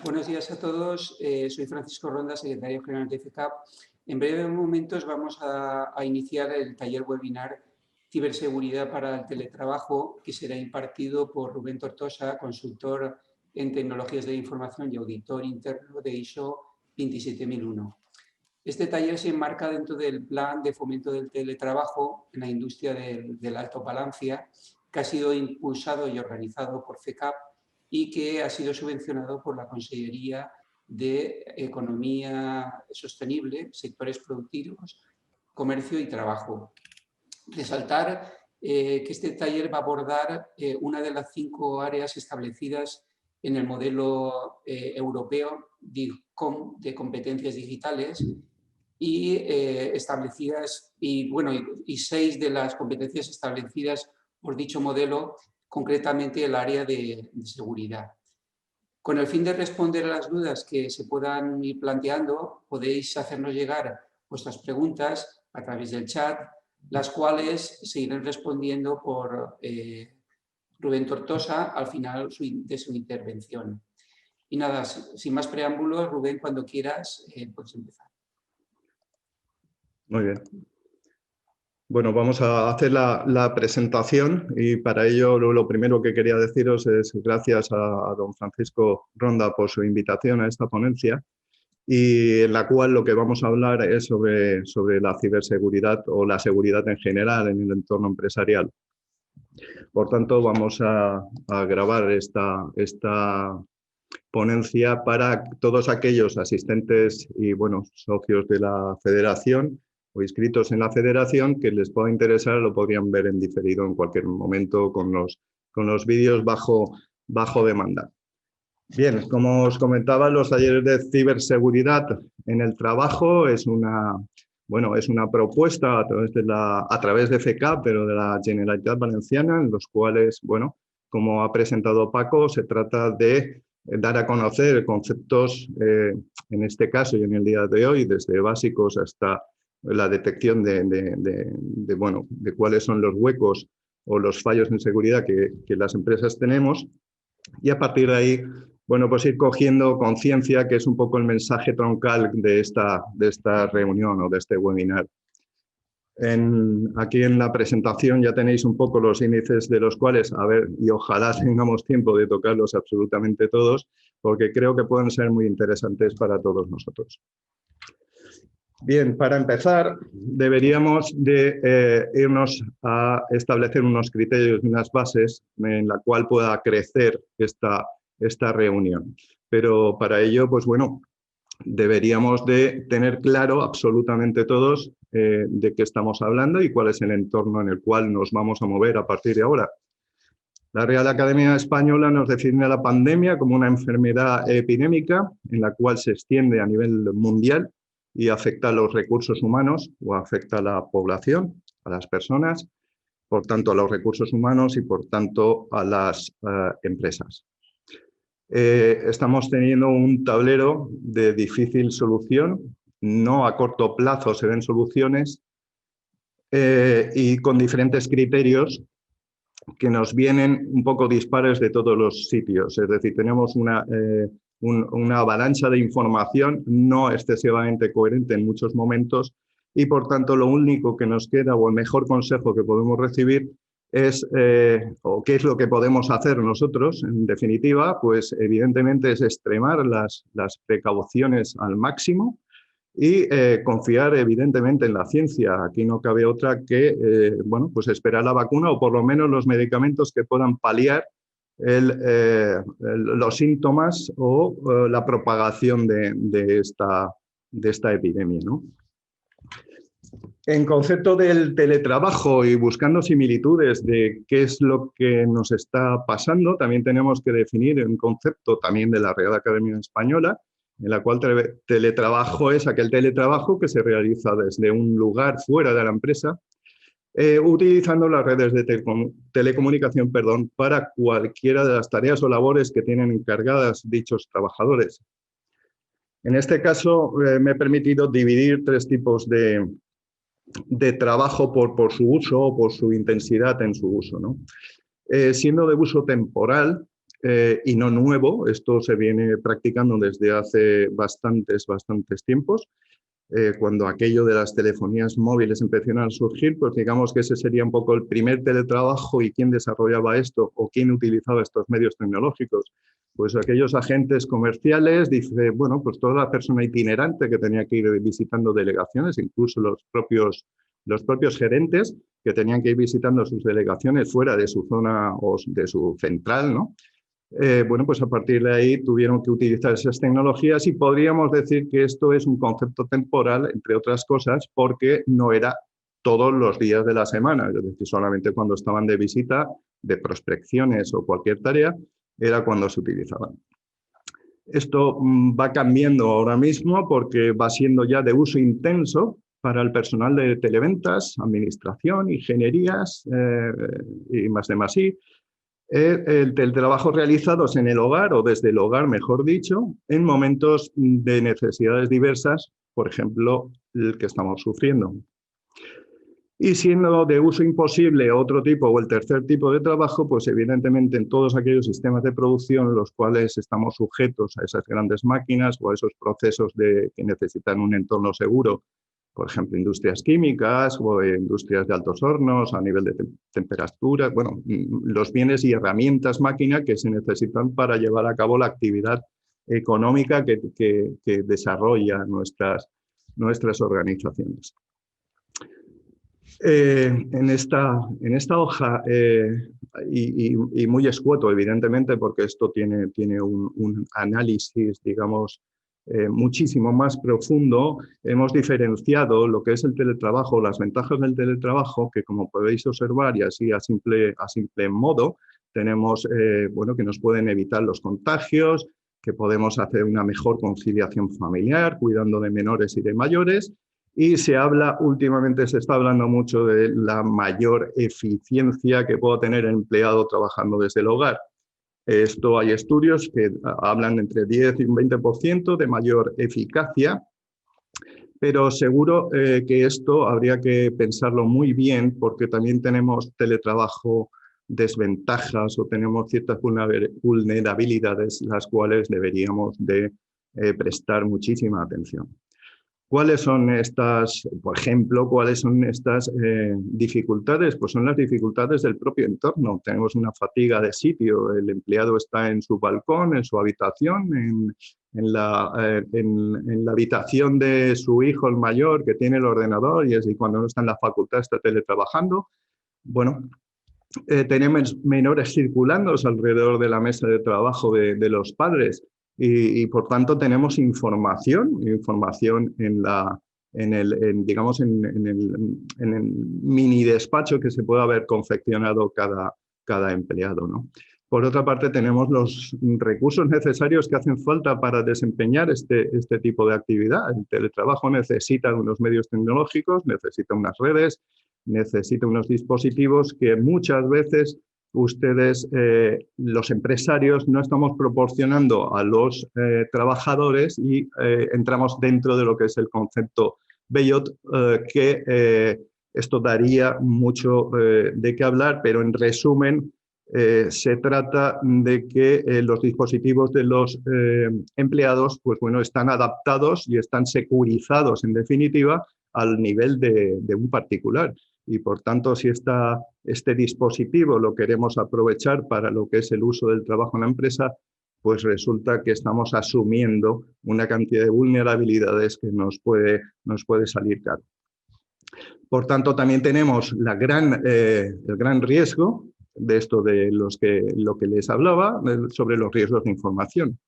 Buenos días a todos. Soy Francisco Ronda, secretario general de FECAP. En breves momentos vamos a iniciar el taller webinar Ciberseguridad para el teletrabajo, que será impartido por Rubén Tortosa, consultor en tecnologías de la información y auditor interno de ISO 27001. Este taller se enmarca dentro del plan de fomento del teletrabajo en la industria de la altopalancia, que ha sido impulsado y organizado por FECAP y que ha sido subvencionado por la Consellería de Economía Sostenible, Sectores Productivos, Comercio y Trabajo. Resaltar que este taller va a abordar una de las 5 áreas establecidas en el modelo europeo DIGCOM de competencias digitales y establecidas, y 6 de las competencias establecidas por dicho modelo, concretamente el área de seguridad. Con el fin de responder a las dudas que se puedan ir planteando, podéis hacernos llegar vuestras preguntas a través del chat, las cuales se irán respondiendo por Rubén Tortosa al final de su intervención. Y nada, sin más preámbulos, Rubén, cuando quieras, puedes empezar. Muy bien. Bueno, vamos a hacer la presentación y para ello lo primero que quería deciros es gracias a don Francisco Ronda por su invitación a esta ponencia y en la cual lo que vamos a hablar es sobre la ciberseguridad o la seguridad en general en el entorno empresarial. Por tanto, vamos a grabar esta ponencia para todos aquellos asistentes y socios de la federación o inscritos en la federación que les pueda interesar, lo podrían ver en diferido en cualquier momento con los vídeos bajo demanda. Bien, como os comentaba, los talleres de ciberseguridad en el trabajo es una propuesta a través de FECAP, pero de la Generalitat Valenciana, en los cuales, como ha presentado Paco, se trata de dar a conocer conceptos, en este caso y en el día de hoy, desde básicos hasta la detección de cuáles son los huecos o los fallos en seguridad que las empresas tenemos, y a partir de ahí, pues ir cogiendo conciencia, que es un poco el mensaje troncal de esta reunión o de este webinar. Aquí en la presentación ya tenéis un poco los índices de los cuales, y ojalá tengamos tiempo de tocarlos absolutamente todos, porque creo que pueden ser muy interesantes para todos nosotros. Bien, para empezar, deberíamos de irnos a establecer unos criterios y unas bases en la cual pueda crecer esta reunión. Pero para ello, deberíamos de tener claro absolutamente todos de qué estamos hablando y cuál es el entorno en el cual nos vamos a mover a partir de ahora. La Real Academia Española nos define la pandemia como una enfermedad epidémica en la cual se extiende a nivel mundial y afecta a los recursos humanos o afecta a la población, a las personas, por tanto a los recursos humanos y por tanto a las empresas. Estamos teniendo un tablero de difícil solución, no a corto plazo se ven soluciones y con diferentes criterios que nos vienen un poco dispares de todos los sitios. Es decir, tenemos una avalancha de información no excesivamente coherente en muchos momentos y, por tanto, lo único que nos queda o el mejor consejo que podemos recibir es, o qué es lo que podemos hacer nosotros, en definitiva, pues evidentemente es extremar las precauciones al máximo y confiar evidentemente en la ciencia. Aquí no cabe otra que pues esperar la vacuna o por lo menos los medicamentos que puedan paliar los síntomas o la propagación de esta epidemia, ¿no? En concepto del teletrabajo y buscando similitudes de qué es lo que nos está pasando, también tenemos que definir un concepto también de la Real Academia Española, en la cual teletrabajo es aquel teletrabajo que se realiza desde un lugar fuera de la empresa, utilizando las redes de telecomunicación para cualquiera de las tareas o labores que tienen encargadas dichos trabajadores. En este caso, me he permitido dividir 3 tipos de trabajo por su uso o por su intensidad en su uso, ¿no? Siendo de uso temporal, y no nuevo. Esto se viene practicando desde hace bastantes tiempos. Cuando aquello de las telefonías móviles empezaron a surgir, pues digamos que ese sería un poco el primer teletrabajo. ¿Y quién desarrollaba esto o quién utilizaba estos medios tecnológicos? Pues aquellos agentes comerciales, dice, bueno, pues toda la persona itinerante que tenía que ir visitando delegaciones, incluso los propios gerentes que tenían que ir visitando sus delegaciones fuera de su zona o de su central, ¿no? Bueno, pues a partir de ahí tuvieron que utilizar esas tecnologías y podríamos decir que esto es un concepto temporal, entre otras cosas, porque no era todos los días de la semana, es decir, solamente cuando estaban de visita, de prospecciones o cualquier tarea, era cuando se utilizaban. Esto va cambiando ahora mismo porque va siendo ya de uso intenso para el personal de televentas, administración, ingenierías y más de más. El teletrabajo realizados en el hogar o desde el hogar, mejor dicho, en momentos de necesidades diversas, por ejemplo, el que estamos sufriendo. Y siendo de uso imposible otro tipo o el tercer tipo de trabajo, pues evidentemente en todos aquellos sistemas de producción los cuales estamos sujetos a esas grandes máquinas o a esos procesos que necesitan un entorno seguro, por ejemplo, industrias químicas o industrias de altos hornos a nivel de temperatura, bueno, los bienes y herramientas máquina que se necesitan para llevar a cabo la actividad económica que desarrolla nuestras organizaciones. En esta hoja, y muy escueto, evidentemente, porque esto tiene un análisis, digamos, muchísimo más profundo, hemos diferenciado lo que es el teletrabajo, las ventajas del teletrabajo, que como podéis observar y así a simple modo, tenemos bueno, que nos pueden evitar los contagios, que podemos hacer una mejor conciliación familiar, cuidando de menores y de mayores. Y últimamente se está hablando mucho de la mayor eficiencia que pueda tener el empleado trabajando desde el hogar. Esto hay estudios que hablan entre 10 y un 20% de mayor eficacia, pero seguro que esto habría que pensarlo muy bien porque también tenemos teletrabajo desventajas o tenemos ciertas vulnerabilidades las cuales deberíamos de prestar muchísima atención. ¿Cuáles son estas, por ejemplo, cuáles son estas dificultades? Pues son las dificultades del propio entorno. Tenemos una fatiga de sitio. El empleado está en su balcón, en su habitación, en la habitación de su hijo, el mayor, que tiene el ordenador y cuando no está en la facultad está teletrabajando. Bueno, tenemos menores circulando alrededor de la mesa de trabajo de los padres. Y por tanto tenemos información en el mini despacho que se puede haber confeccionado cada empleado, ¿no? Por otra parte, tenemos los recursos necesarios que hacen falta para desempeñar este tipo de actividad. El teletrabajo necesita unos medios tecnológicos, necesita unas redes, necesita unos dispositivos que muchas veces ustedes, los empresarios, no estamos proporcionando a los trabajadores y entramos dentro de lo que es el concepto Bellot, que esto daría mucho de qué hablar, pero en resumen se trata de que los dispositivos de los empleados pues, bueno, están adaptados y están securizados, en definitiva, al nivel de un particular. Y por tanto, si este dispositivo lo queremos aprovechar para lo que es el uso del trabajo en la empresa, pues resulta que estamos asumiendo una cantidad de vulnerabilidades que nos puede salir caro. Por tanto, también tenemos el gran riesgo de esto de lo que les hablaba, sobre los riesgos de información.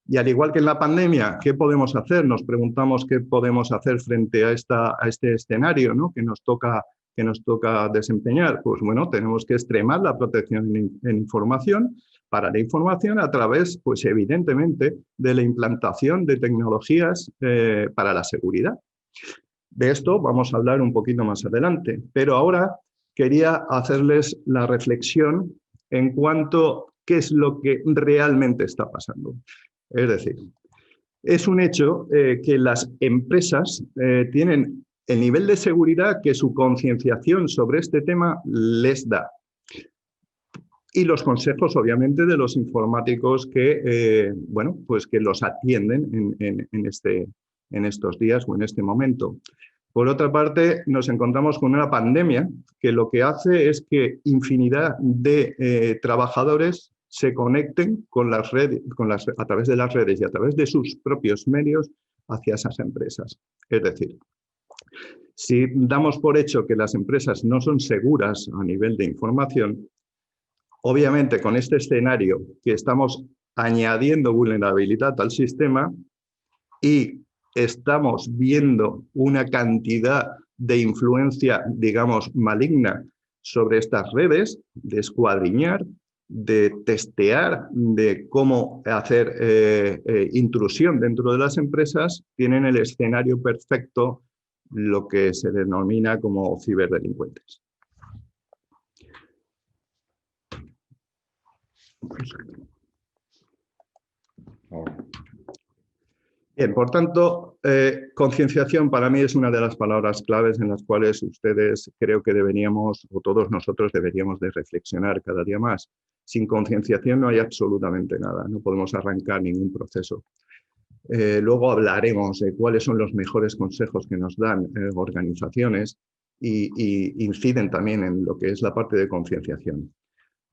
Y al igual que en la pandemia, ¿qué podemos hacer? Nos preguntamos qué podemos hacer frente a este escenario, ¿no? que nos toca desempeñar. Pues bueno, tenemos que extremar la protección en información para la información a través, pues evidentemente, de la implantación de tecnologías para la seguridad. De esto vamos a hablar un poquito más adelante, pero ahora quería hacerles la reflexión en cuanto a qué es lo que realmente está pasando. Es decir, es un hecho que las empresas tienen el nivel de seguridad que su concienciación sobre este tema les da. y los consejos, obviamente, de los informáticos que, bueno, pues que los atienden en estos días o en este momento. Por otra parte, nos encontramos con una pandemia que lo que hace es que infinidad de trabajadores se conecten con las redes, a través de las redes y a través de sus propios medios hacia esas empresas. Es decir, si damos por hecho que las empresas no son seguras a nivel de información, obviamente con este escenario que estamos añadiendo vulnerabilidad al sistema y estamos viendo una cantidad de influencia, digamos, maligna sobre estas redes, de escuadriñar, de testear, de cómo hacer intrusión dentro de las empresas, tienen el escenario perfecto, lo que se denomina como ciberdelincuentes. Bien, por tanto, concienciación para mí es una de las palabras claves en las cuales ustedes creo que deberíamos, o todos nosotros deberíamos de reflexionar cada día más. Sin concienciación no hay absolutamente nada, no podemos arrancar ningún proceso. Luego hablaremos de cuáles son los mejores consejos que nos dan organizaciones y inciden también en lo que es la parte de concienciación.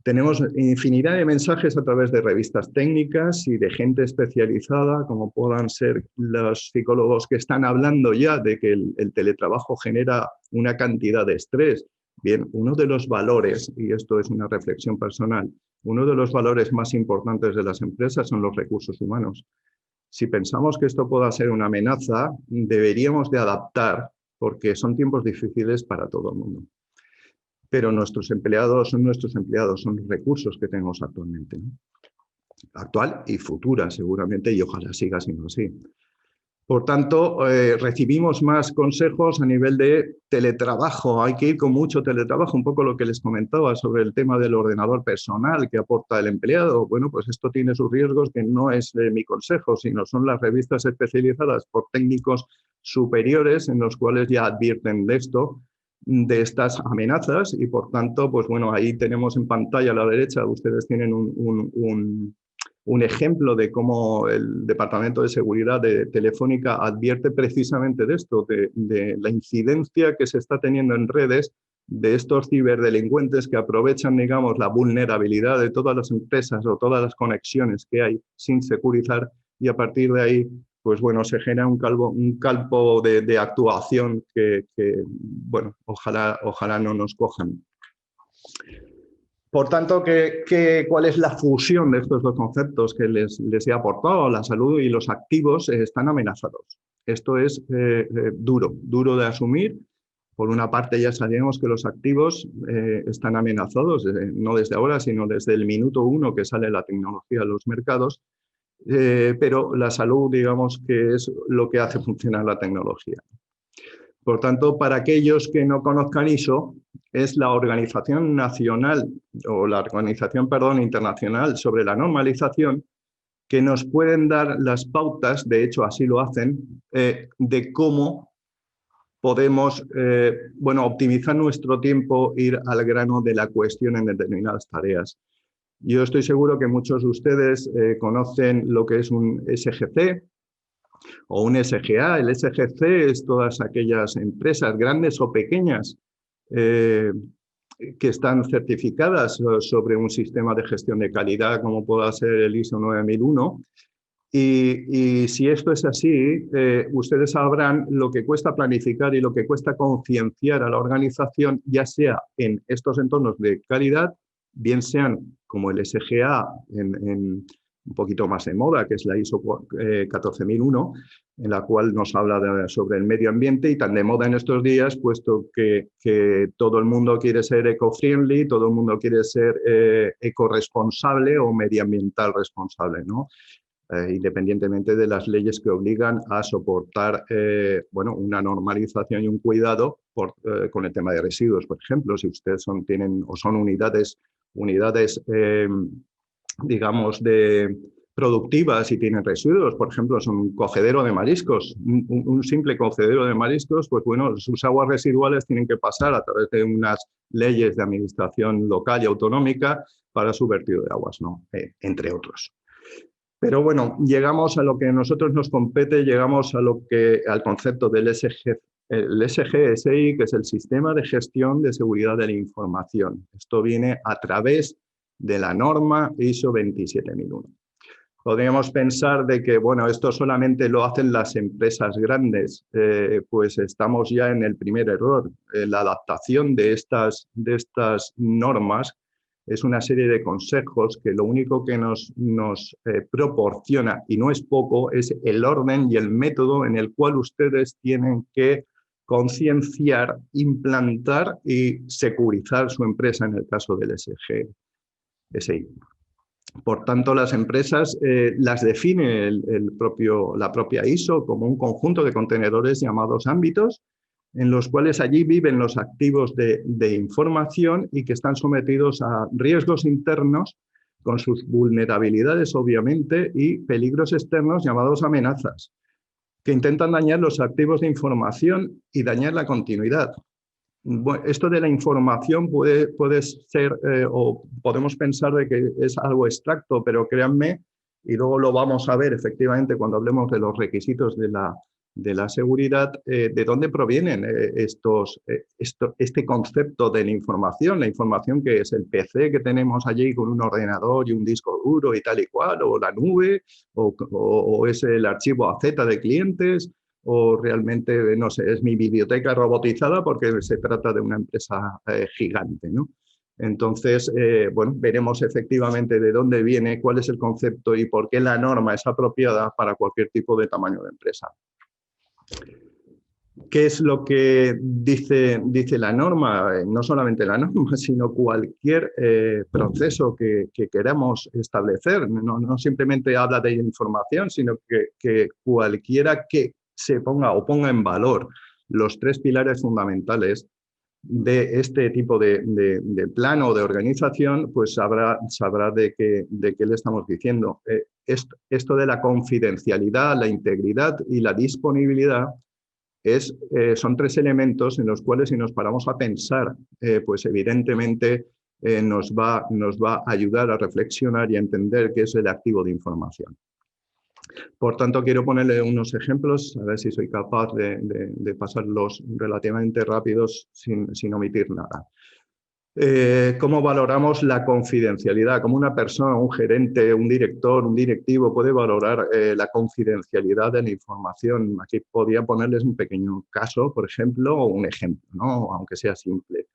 Tenemos infinidad de mensajes a través de revistas técnicas y de gente especializada, como puedan ser los psicólogos que están hablando ya de que el teletrabajo genera una cantidad de estrés. Bien, uno de los valores, y esto es una reflexión personal, uno de los valores más importantes de las empresas son los recursos humanos. Si pensamos que esto pueda ser una amenaza, deberíamos de adaptar, porque son tiempos difíciles para todo el mundo. Pero nuestros empleados, son los recursos que tenemos actualmente, ¿no? Actual y futura, seguramente, y ojalá siga siendo así. Por tanto, recibimos más consejos a nivel de teletrabajo. Hay que ir con mucho teletrabajo, un poco lo que les comentaba sobre el tema del ordenador personal que aporta el empleado. Bueno, pues esto tiene sus riesgos, que no es mi consejo, sino son las revistas especializadas por técnicos superiores en los cuales ya advierten de esto, de estas amenazas, y por tanto, pues bueno, ahí tenemos en pantalla a la derecha, ustedes tienen un ejemplo de cómo el Departamento de Seguridad de Telefónica advierte precisamente de esto, de la incidencia que se está teniendo en redes de estos ciberdelincuentes que aprovechan, digamos, la vulnerabilidad de todas las empresas o todas las conexiones que hay sin securizar, y a partir de ahí, pues bueno, se genera un campo de actuación que bueno, ojalá no nos cojan. Por tanto, ¿cuál es la fusión de estos dos conceptos que les he aportado? La salud y los activos están amenazados. Esto es duro de asumir. Por una parte, ya sabemos que los activos están amenazados, no desde ahora, sino desde el minuto 1 que sale la tecnología a los mercados. Pero la salud, digamos, que es lo que hace funcionar la tecnología. Por tanto, para aquellos que no conozcan ISO, es la Organización Nacional, o la Organización, perdón, Internacional sobre la Normalización, que nos pueden dar las pautas, de hecho así lo hacen, de cómo podemos bueno, optimizar nuestro tiempo, ir al grano de la cuestión en determinadas tareas. Yo estoy seguro que muchos de ustedes conocen lo que es un SGC o un SGA. El SGC es todas aquellas empresas, grandes o pequeñas, que están certificadas sobre un sistema de gestión de calidad, como pueda ser el ISO 9001. Y si esto es así, ustedes sabrán lo que cuesta planificar y lo que cuesta concienciar a la organización, ya sea en estos entornos de calidad, bien sean como el SGA en un poquito más de moda, que es la ISO 14001, en la cual nos habla sobre el medio ambiente, y tan de moda en estos días, puesto que todo el mundo quiere ser eco-friendly, todo el mundo quiere ser eco-responsable o medioambiental responsable, ¿no? Independientemente de las leyes que obligan a soportar bueno, una normalización y un cuidado con el tema de residuos, por ejemplo. Si ustedes son unidades digamos, productivas y tienen residuos, por ejemplo, son un cocedero de mariscos, un simple cocedero de mariscos, pues bueno, sus aguas residuales tienen que pasar a través de unas leyes de administración local y autonómica para su vertido de aguas, ¿no? Entre otros. Pero bueno, llegamos a lo que a nosotros nos compete, llegamos a al concepto del el SGSI, que es el Sistema de Gestión de Seguridad de la Información. Esto viene a través de la norma ISO 27001. Podríamos pensar de que, bueno, esto solamente lo hacen las empresas grandes, pues estamos ya en el primer error. La adaptación de estas normas es una serie de consejos que lo único que nos proporciona, y no es poco, es el orden y el método en el cual ustedes tienen que concienciar, implantar y securizar su empresa en el caso del SGSI. Por tanto, las empresas las define la propia ISO como un conjunto de contenedores llamados ámbitos, en los cuales allí viven los activos de información y que están sometidos a riesgos internos con sus vulnerabilidades, obviamente, y peligros externos llamados amenazas, que intentan dañar los activos de información y dañar la continuidad. Bueno, esto de la información puede ser, o podemos pensar de que es algo abstracto, pero créanme, y luego lo vamos a ver efectivamente cuando hablemos de los requisitos de la seguridad, de dónde provienen este concepto de la información que es el PC que tenemos allí con un ordenador y un disco duro y tal y cual, o la nube, o es el archivo AZ de clientes, o realmente, no sé, es mi biblioteca robotizada porque se trata de una empresa gigante, ¿no? Entonces, bueno, veremos efectivamente de dónde viene, cuál es el concepto y por qué la norma es apropiada para cualquier tipo de tamaño de empresa. ¿Qué es lo que dice la norma? No solamente la norma, sino cualquier proceso que queramos establecer. No simplemente habla de información, sino que cualquiera que se ponga en valor los tres pilares fundamentales de este tipo de plan o de organización, pues sabrá de qué le estamos diciendo. Esto de la confidencialidad, la integridad y la disponibilidad son tres elementos en los cuales, si nos paramos a pensar, pues evidentemente nos va a ayudar a reflexionar y a entender qué es el activo de información. Por tanto, quiero ponerle unos ejemplos, a ver si soy capaz de pasarlos relativamente rápidos sin omitir nada. ¿Cómo valoramos la confidencialidad? ¿Cómo una persona, un gerente, un director, un directivo puede valorar la confidencialidad de la información? Aquí podría ponerles un pequeño caso, por ejemplo, o un ejemplo, ¿no? Aunque sea simple.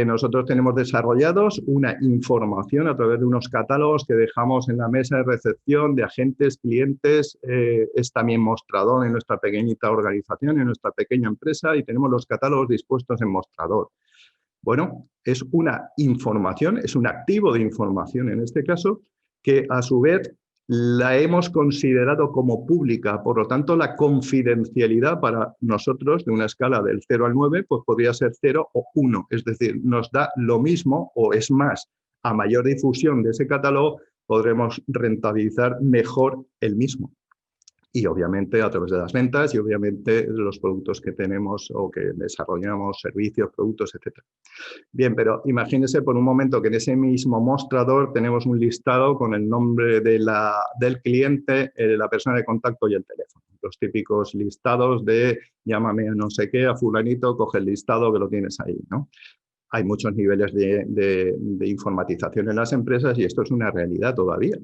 Nosotros tenemos desarrollados una información a través de unos catálogos que dejamos en la mesa de recepción de agentes, clientes, es también mostrador en nuestra pequeñita organización, en nuestra pequeña empresa, y tenemos los catálogos dispuestos en mostrador. Bueno, es una información, es un activo de información en este caso, que a su vez la hemos considerado como pública. Por lo tanto, la confidencialidad para nosotros, de una escala del 0 al 9, pues podría ser 0 o 1. Es decir, nos da lo mismo, o es más, a mayor difusión de ese catálogo, podremos rentabilizar mejor el mismo. Y obviamente a través de las ventas y obviamente de los productos que tenemos o que desarrollamos, servicios, productos, etc. Bien, pero imagínense por un momento que en ese mismo mostrador tenemos un listado con el nombre del cliente, la persona de contacto y el teléfono. Los típicos listados de llámame a no sé qué, a fulanito, coge el listado que lo tienes ahí, ¿no? Hay muchos niveles de informatización en las empresas y esto es una realidad todavía.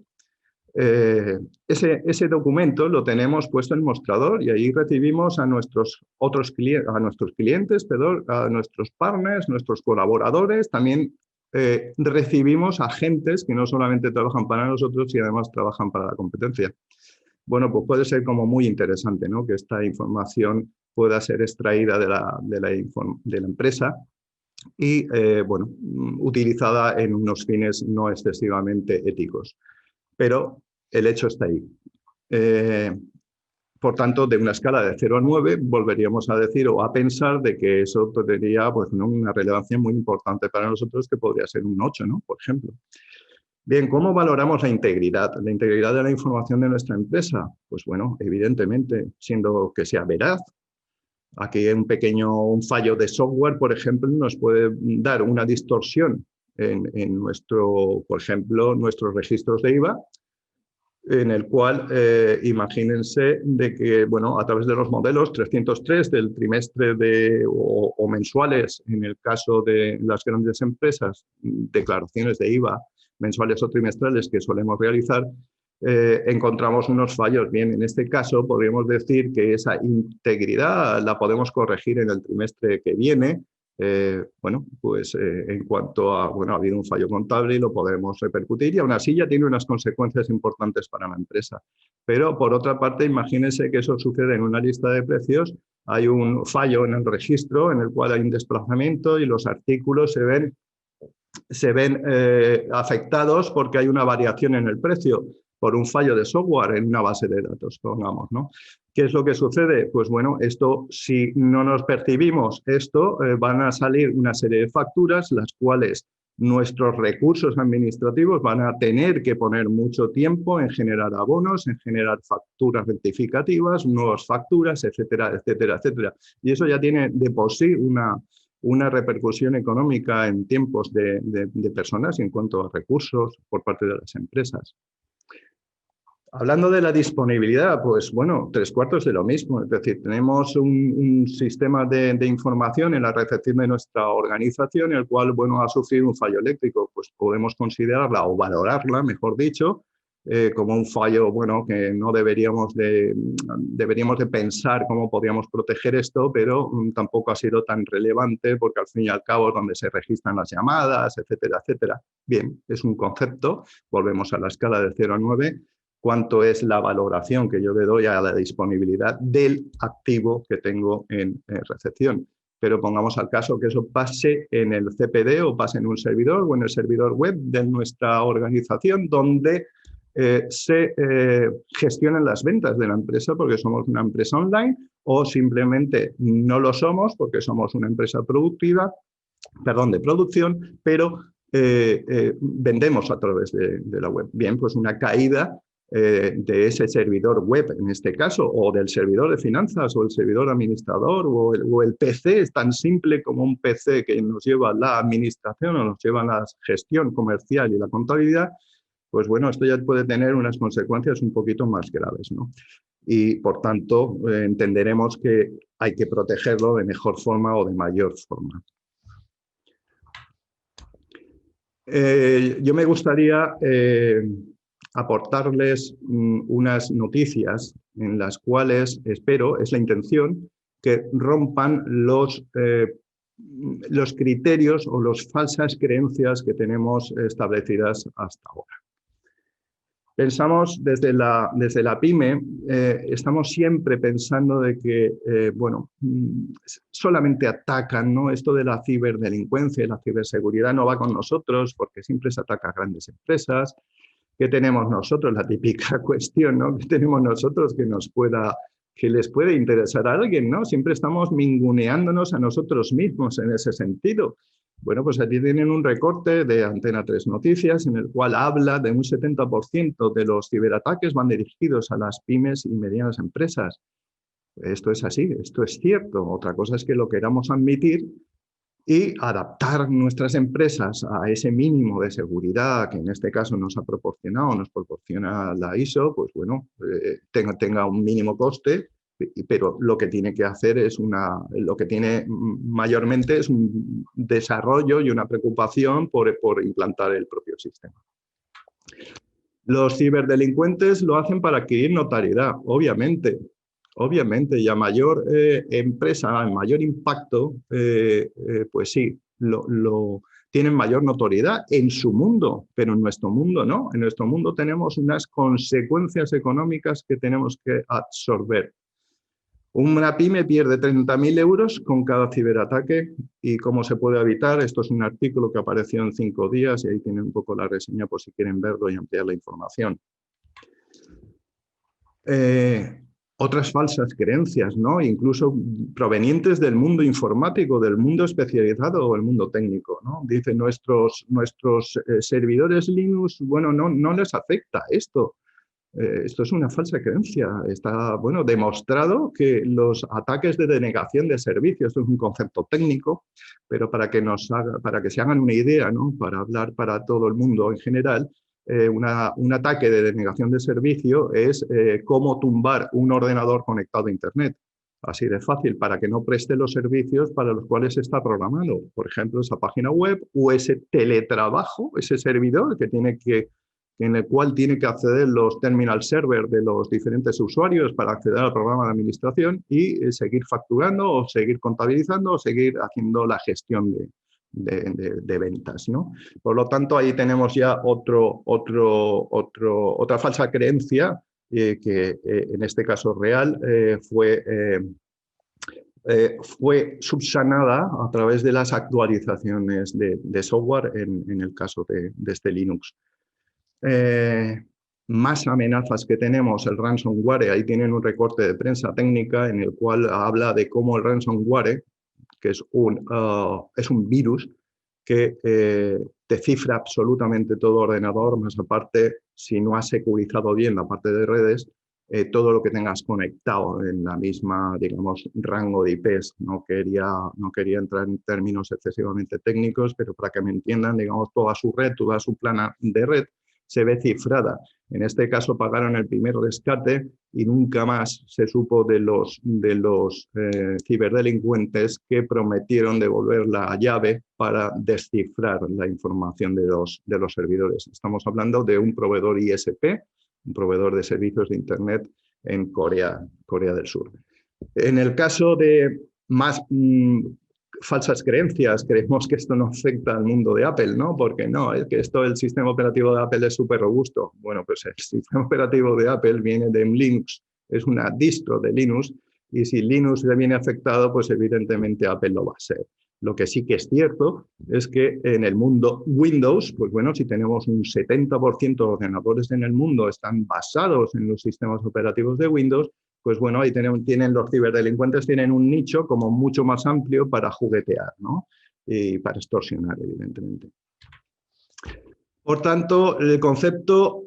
Ese documento lo tenemos puesto en el mostrador y ahí recibimos a nuestros clientes, a nuestros partners, nuestros colaboradores. También recibimos agentes que no solamente trabajan para nosotros, sino además trabajan para la competencia. Bueno, pues puede ser como muy interesante, ¿no? Que esta información pueda ser extraída de la empresa y, bueno, utilizada en unos fines no excesivamente éticos. Pero el hecho está ahí. Por tanto, de una escala de 0 a 9, volveríamos a decir o a pensar de que eso tendría pues, una relevancia muy importante para nosotros, que podría ser un 8, ¿no? Por ejemplo. Bien, ¿cómo valoramos la integridad? La integridad de la información de nuestra empresa. Pues bueno, evidentemente, siendo que sea veraz. Aquí un fallo de software, por ejemplo, nos puede dar una distorsión en nuestro, por ejemplo, nuestros registros de IVA, en el cual imagínense de que, bueno, a través de los modelos 303 del trimestre o mensuales, en el caso de las grandes empresas, declaraciones de IVA mensuales o trimestrales que solemos realizar, encontramos unos fallos. Bien, en este caso podríamos decir que esa integridad la podemos corregir en el trimestre que viene. En cuanto a, ha habido un fallo contable y lo podemos repercutir y aún así ya tiene unas consecuencias importantes para la empresa. Pero por otra parte, imagínense que eso sucede en una lista de precios, hay un fallo en el registro en el cual hay un desplazamiento y los artículos se ven afectados porque hay una variación en el precio por un fallo de software en una base de datos, pongamos, ¿no? ¿Qué es lo que sucede? Pues bueno, esto, si no nos percibimos esto, van a salir una serie de facturas, las cuales nuestros recursos administrativos van a tener que poner mucho tiempo en generar abonos, en generar facturas rectificativas, nuevas facturas, etcétera, etcétera, etcétera. Y eso ya tiene de por sí una repercusión económica en tiempos de personas en cuanto a recursos por parte de las empresas. Hablando de la disponibilidad, pues bueno, 3/4 de lo mismo. Es decir, tenemos un sistema de información en la recepción de nuestra organización, el cual, bueno, ha sufrido un fallo eléctrico. Pues podemos considerarla o valorarla, mejor dicho, como un fallo, bueno, que no deberíamos de pensar cómo podríamos proteger esto, pero tampoco ha sido tan relevante porque al fin y al cabo es donde se registran las llamadas, etcétera, etcétera. Bien, es un concepto, volvemos a la escala de 0 a 9, cuánto es la valoración que yo le doy a la disponibilidad del activo que tengo en recepción. Pero pongamos al caso que eso pase en el CPD o pase en un servidor o en el servidor web de nuestra organización donde se gestionan las ventas de la empresa porque somos una empresa online o simplemente no lo somos porque somos una empresa de producción, pero vendemos a través de la web. Bien, pues una caída de ese servidor web, en este caso, o del servidor de finanzas, o el servidor administrador, o el PC, es tan simple como un PC que nos lleva la administración o nos lleva la gestión comercial y la contabilidad, pues bueno, esto ya puede tener unas consecuencias un poquito más graves, ¿no? Y, por tanto, entenderemos que hay que protegerlo de mejor forma o de mayor forma. Yo me gustaría aportarles unas noticias en las cuales espero, es la intención, que rompan los criterios o las falsas creencias que tenemos establecidas hasta ahora. Pensamos desde la PYME, estamos siempre pensando de que, solamente atacan, ¿no? Esto de la ciberdelincuencia y la ciberseguridad no va con nosotros porque siempre se ataca a grandes empresas. ¿Qué tenemos nosotros? La típica cuestión, ¿no? ¿Qué tenemos nosotros que les puede interesar a alguien, ¿no? Siempre estamos ninguneándonos a nosotros mismos en ese sentido. Bueno, pues aquí tienen un recorte de Antena 3 Noticias en el cual habla de un 70% de los ciberataques van dirigidos a las pymes y medianas empresas. Esto es así, esto es cierto. Otra cosa es que lo queramos admitir y adaptar nuestras empresas a ese mínimo de seguridad que en este caso nos proporciona la ISO, pues bueno, tenga un mínimo coste, pero lo que tiene que hacer es lo que tiene mayormente es un desarrollo y una preocupación por implantar el propio sistema. Los ciberdelincuentes lo hacen para adquirir notoriedad, obviamente, y a mayor empresa, a mayor impacto, pues sí, tienen mayor notoriedad en su mundo, pero en nuestro mundo no. En nuestro mundo tenemos unas consecuencias económicas que tenemos que absorber. Una pyme pierde 30.000 euros con cada ciberataque. ¿Y cómo se puede evitar? Esto es un artículo que apareció en 5 días y ahí tienen un poco la reseña por si quieren verlo y ampliar la información. Otras falsas creencias, ¿no? Incluso provenientes del mundo informático, del mundo especializado o el mundo técnico, ¿no? Dicen nuestros servidores Linux, bueno, no les afecta esto. Esto es una falsa creencia. Está, bueno, demostrado que los ataques de denegación de servicios, esto es un concepto técnico, pero para que se hagan una idea, ¿no? Para hablar para todo el mundo en general, un ataque de denegación de servicio es cómo tumbar un ordenador conectado a Internet. Así de fácil, para que no preste los servicios para los cuales está programado. Por ejemplo, esa página web o ese teletrabajo, ese servidor en el cual tiene que acceder los terminal server de los diferentes usuarios para acceder al programa de administración y seguir facturando o seguir contabilizando o seguir haciendo la gestión de ventas, ¿no? Por lo tanto, ahí tenemos ya otra falsa creencia que en este caso real fue subsanada a través de las actualizaciones de software en el caso de este Linux. Más amenazas que tenemos, el ransomware, ahí tienen un recorte de prensa técnica en el cual habla de cómo el ransomware, que es un virus que te cifra absolutamente todo ordenador, más aparte, si no has securizado bien la parte de redes, todo lo que tengas conectado en la misma, digamos, rango de IPs. No quería entrar en términos excesivamente técnicos, pero para que me entiendan, digamos, toda su red, toda su plana de red, se ve cifrada. En este caso pagaron el primer rescate y nunca más se supo de los ciberdelincuentes que prometieron devolver la llave para descifrar la información de los servidores. Estamos hablando de un proveedor ISP, un proveedor de servicios de Internet en Corea del Sur. En el caso de más falsas creencias, creemos que esto no afecta al mundo de Apple, ¿no? Porque no, es que el sistema operativo de Apple es súper robusto. Bueno, pues el sistema operativo de Apple viene de un Linux, es una distro de Linux, y si Linux le viene afectado, pues evidentemente Apple lo va a ser. Lo que sí que es cierto es que en el mundo Windows, pues bueno, si tenemos un 70% de ordenadores en el mundo están basados en los sistemas operativos de Windows, pues bueno, ahí tienen los ciberdelincuentes, tienen un nicho como mucho más amplio para juguetear, ¿no? Y para extorsionar, evidentemente. Por tanto, el concepto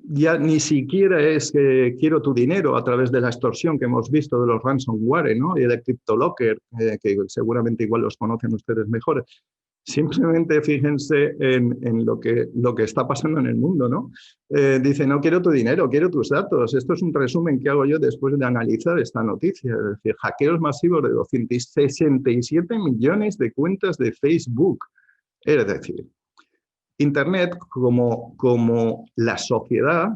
ya ni siquiera es que quiero tu dinero a través de la extorsión que hemos visto de los ransomware, ¿no? Y de CryptoLocker, que seguramente igual los conocen ustedes mejor. Simplemente fíjense en lo que está pasando en el mundo, ¿no? Dice, no quiero tu dinero, quiero tus datos. Esto es un resumen que hago yo después de analizar esta noticia. Es decir, hackeos masivos de 267 millones de cuentas de Facebook. Es decir, Internet, como la sociedad,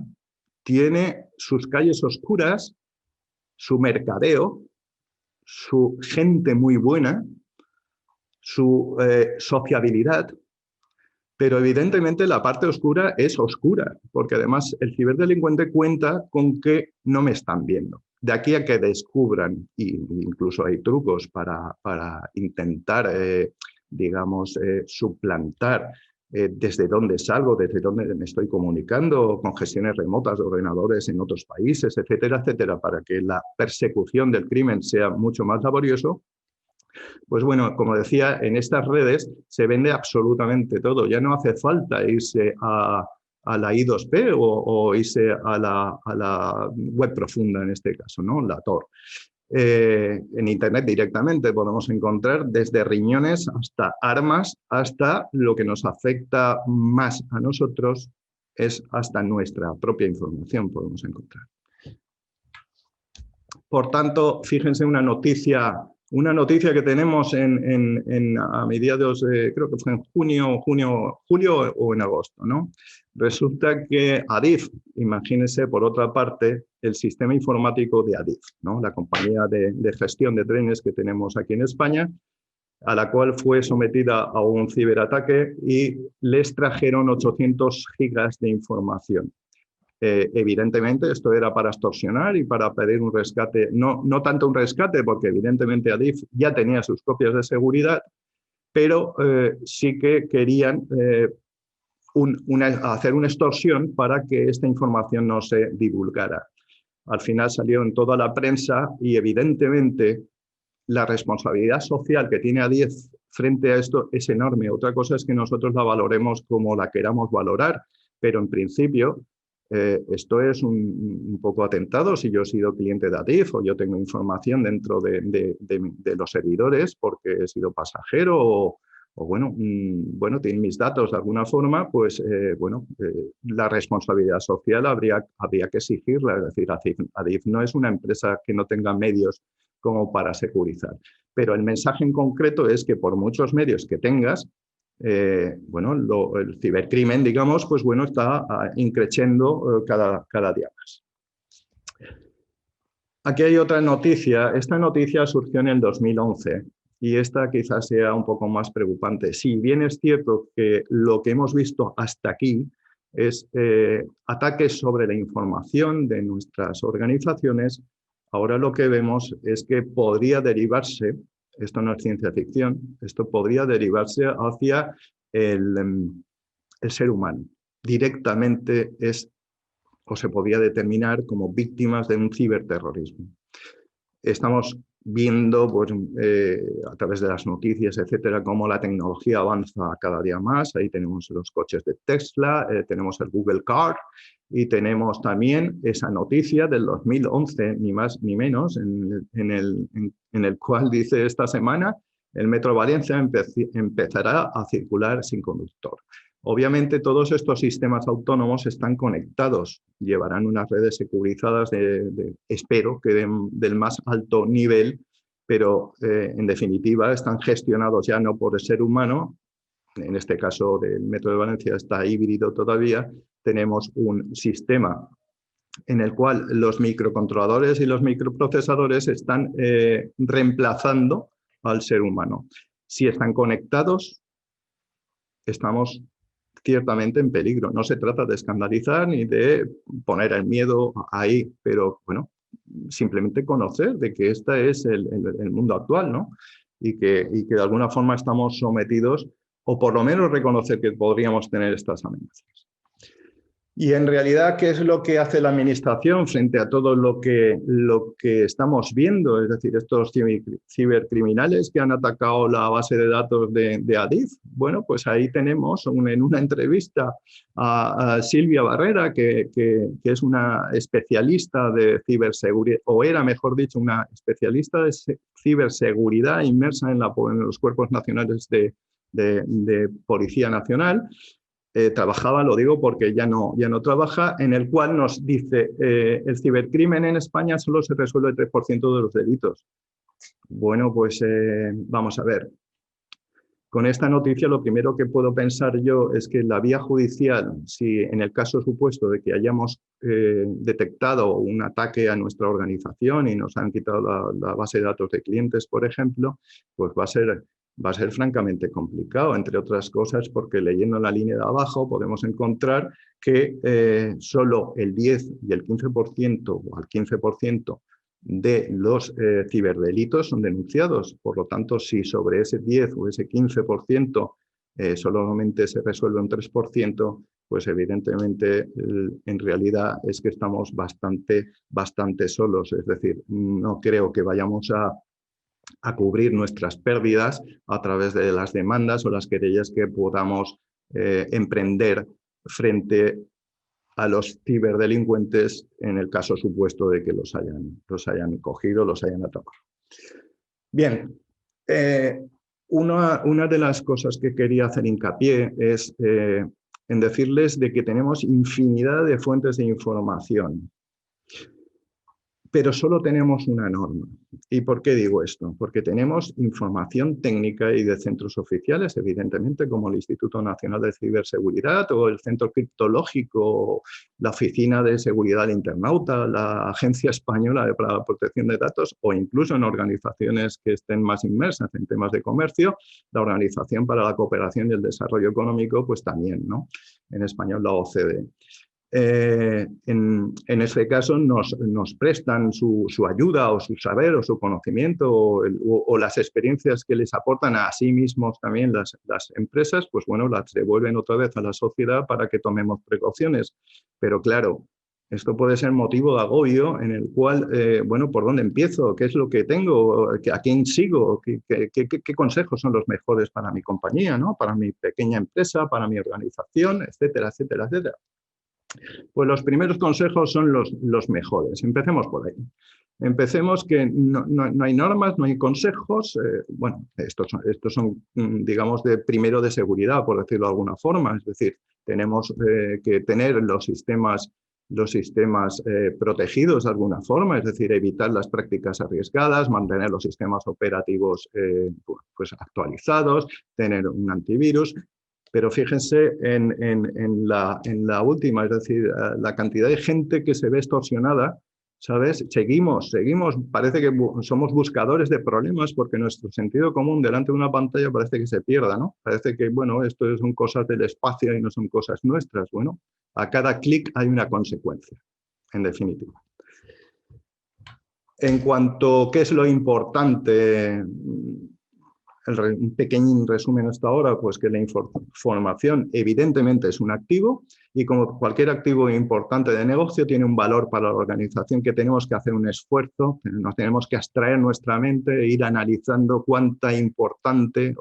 tiene sus calles oscuras, su mercadeo, su gente muy buena, su sociabilidad, pero evidentemente la parte oscura es oscura, porque además el ciberdelincuente cuenta con que no me están viendo. De aquí a que descubran, e incluso hay trucos para intentar, digamos, suplantar desde dónde salgo, desde dónde me estoy comunicando, con gestiones remotas de ordenadores en otros países, etcétera, etcétera, para que la persecución del crimen sea mucho más laborioso. Pues bueno, como decía, en estas redes se vende absolutamente todo. Ya no hace falta irse a la I2P o irse a la web profunda en este caso, ¿no? La Tor. En Internet directamente podemos encontrar desde riñones hasta armas, hasta lo que nos afecta más a nosotros es hasta nuestra propia información podemos encontrar. Por tanto, fíjense una noticia que tenemos a mediados, creo que fue en julio o en agosto, ¿no? Resulta que Adif, imagínense por otra parte, el sistema informático de Adif, ¿no? La compañía de gestión de trenes que tenemos aquí en España, a la cual fue sometida a un ciberataque y les trajeron 800 gigas de información. Evidentemente esto era para extorsionar y para pedir un rescate, no tanto un rescate porque evidentemente Adif ya tenía sus copias de seguridad, pero sí que querían hacer una extorsión para que esta información no se divulgara. Al final salió en toda la prensa y evidentemente la responsabilidad social que tiene Adif frente a esto es enorme. Otra cosa es que nosotros la valoremos como la queramos valorar, pero en principio esto es un poco atentado si yo he sido cliente de Adif o yo tengo información dentro de los servidores porque he sido pasajero o bueno, tienen mis datos de alguna forma, pues la responsabilidad social habría que exigirla. Es decir, Adif no es una empresa que no tenga medios como para securizar. Pero el mensaje en concreto es que por muchos medios que tengas, el cibercrimen, digamos, pues bueno, está increciendo cada día más. Aquí hay otra noticia. Esta noticia surgió en el 2011 y esta quizás sea un poco más preocupante. Si bien es cierto que lo que hemos visto hasta aquí es ataques sobre la información de nuestras organizaciones, ahora lo que vemos es que podría derivarse, esto no es ciencia ficción, esto podría derivarse hacia el ser humano. Directamente o se podría determinar como víctimas de un ciberterrorismo. Estamos viendo pues, a través de las noticias, etcétera, cómo la tecnología avanza cada día más. Ahí tenemos los coches de Tesla, tenemos el Google Car y tenemos también esa noticia del 2011, ni más ni menos, en el cual dice esta semana el Metro de Valencia empezará a circular sin conductor. Obviamente todos estos sistemas autónomos están conectados, llevarán unas redes securizadas espero que del más alto nivel, pero en definitiva están gestionados ya no por el ser humano, en este caso del Metro de Valencia está híbrido todavía, tenemos un sistema en el cual los microcontroladores y los microprocesadores están reemplazando al ser humano. Si están conectados, estamos ciertamente en peligro. No se trata de escandalizar ni de poner el miedo ahí, pero bueno, simplemente conocer de que este es el mundo actual, ¿no? Y que de alguna forma estamos sometidos, o por lo menos reconocer que podríamos tener estas amenazas. Y en realidad, ¿qué es lo que hace la administración frente a todo lo que estamos viendo? Es decir, estos cibercriminales que han atacado la base de datos de Adif. Bueno, pues ahí tenemos en una entrevista a Silvia Barrera, que es una especialista de ciberseguridad, o era, mejor dicho, una especialista de ciberseguridad inmersa en los cuerpos nacionales de Policía Nacional. Trabajaba, lo digo porque ya no trabaja, en el cual nos dice el cibercrimen en España solo se resuelve el 3% de los delitos. Bueno, pues vamos a ver. Con esta noticia lo primero que puedo pensar yo es que la vía judicial, si en el caso supuesto de que hayamos detectado un ataque a nuestra organización y nos han quitado la base de datos de clientes, por ejemplo, pues va a ser francamente complicado, entre otras cosas porque leyendo la línea de abajo podemos encontrar que solo el 10 y el 15% o al 15% de los ciberdelitos son denunciados. Por lo tanto, si sobre ese 10 o ese 15% solamente se resuelve un 3%, pues evidentemente en realidad es que estamos bastante solos. Es decir, no creo que vayamos a cubrir nuestras pérdidas a través de las demandas o las querellas que podamos emprender frente a los ciberdelincuentes en el caso supuesto de que los hayan cogido, los hayan atrapado. Bien, una de las cosas que quería hacer hincapié es en decirles de que tenemos infinidad de fuentes de información, pero solo tenemos una norma. ¿Y por qué digo esto? Porque tenemos información técnica y de centros oficiales, evidentemente, como el Instituto Nacional de Ciberseguridad o el Centro Criptológico, la Oficina de Seguridad del Internauta, la Agencia Española para la Protección de Datos o incluso en organizaciones que estén más inmersas en temas de comercio, la Organización para la Cooperación y el Desarrollo Económico, pues también, ¿no? En español la OCDE. En ese caso nos prestan su ayuda o su saber o su conocimiento o las experiencias que les aportan a sí mismos también las empresas, pues bueno, las devuelven otra vez a la sociedad para que tomemos precauciones. Pero claro, esto puede ser motivo de agobio en el cual, bueno, ¿por dónde empiezo? ¿Qué es lo que tengo? ¿A quién sigo? ¿Qué consejos son los mejores para mi compañía, ¿no? Para mi pequeña empresa, para mi organización, etcétera, etcétera, etcétera? Pues los primeros consejos son los mejores. Empecemos por ahí. Empecemos que no hay normas, no hay consejos. Bueno, estos son, digamos, primero de seguridad, por decirlo de alguna forma. Es decir, tenemos que tener los sistemas protegidos de alguna forma, es decir, evitar las prácticas arriesgadas, mantener los sistemas operativos pues actualizados, tener un antivirus. Pero fíjense en la última, es decir, la cantidad de gente que se ve extorsionada, ¿sabes? Seguimos, parece que somos buscadores de problemas porque nuestro sentido común delante de una pantalla parece que se pierda, ¿no? Parece que, bueno, esto son cosas del espacio y no son cosas nuestras. Bueno, a cada clic hay una consecuencia, en definitiva. En cuanto a qué es lo importante, un pequeño resumen hasta ahora, pues que la información evidentemente es un activo y como cualquier activo importante de negocio tiene un valor para la organización que tenemos que hacer un esfuerzo, nos tenemos que abstraer nuestra mente e ir analizando cuánto importante,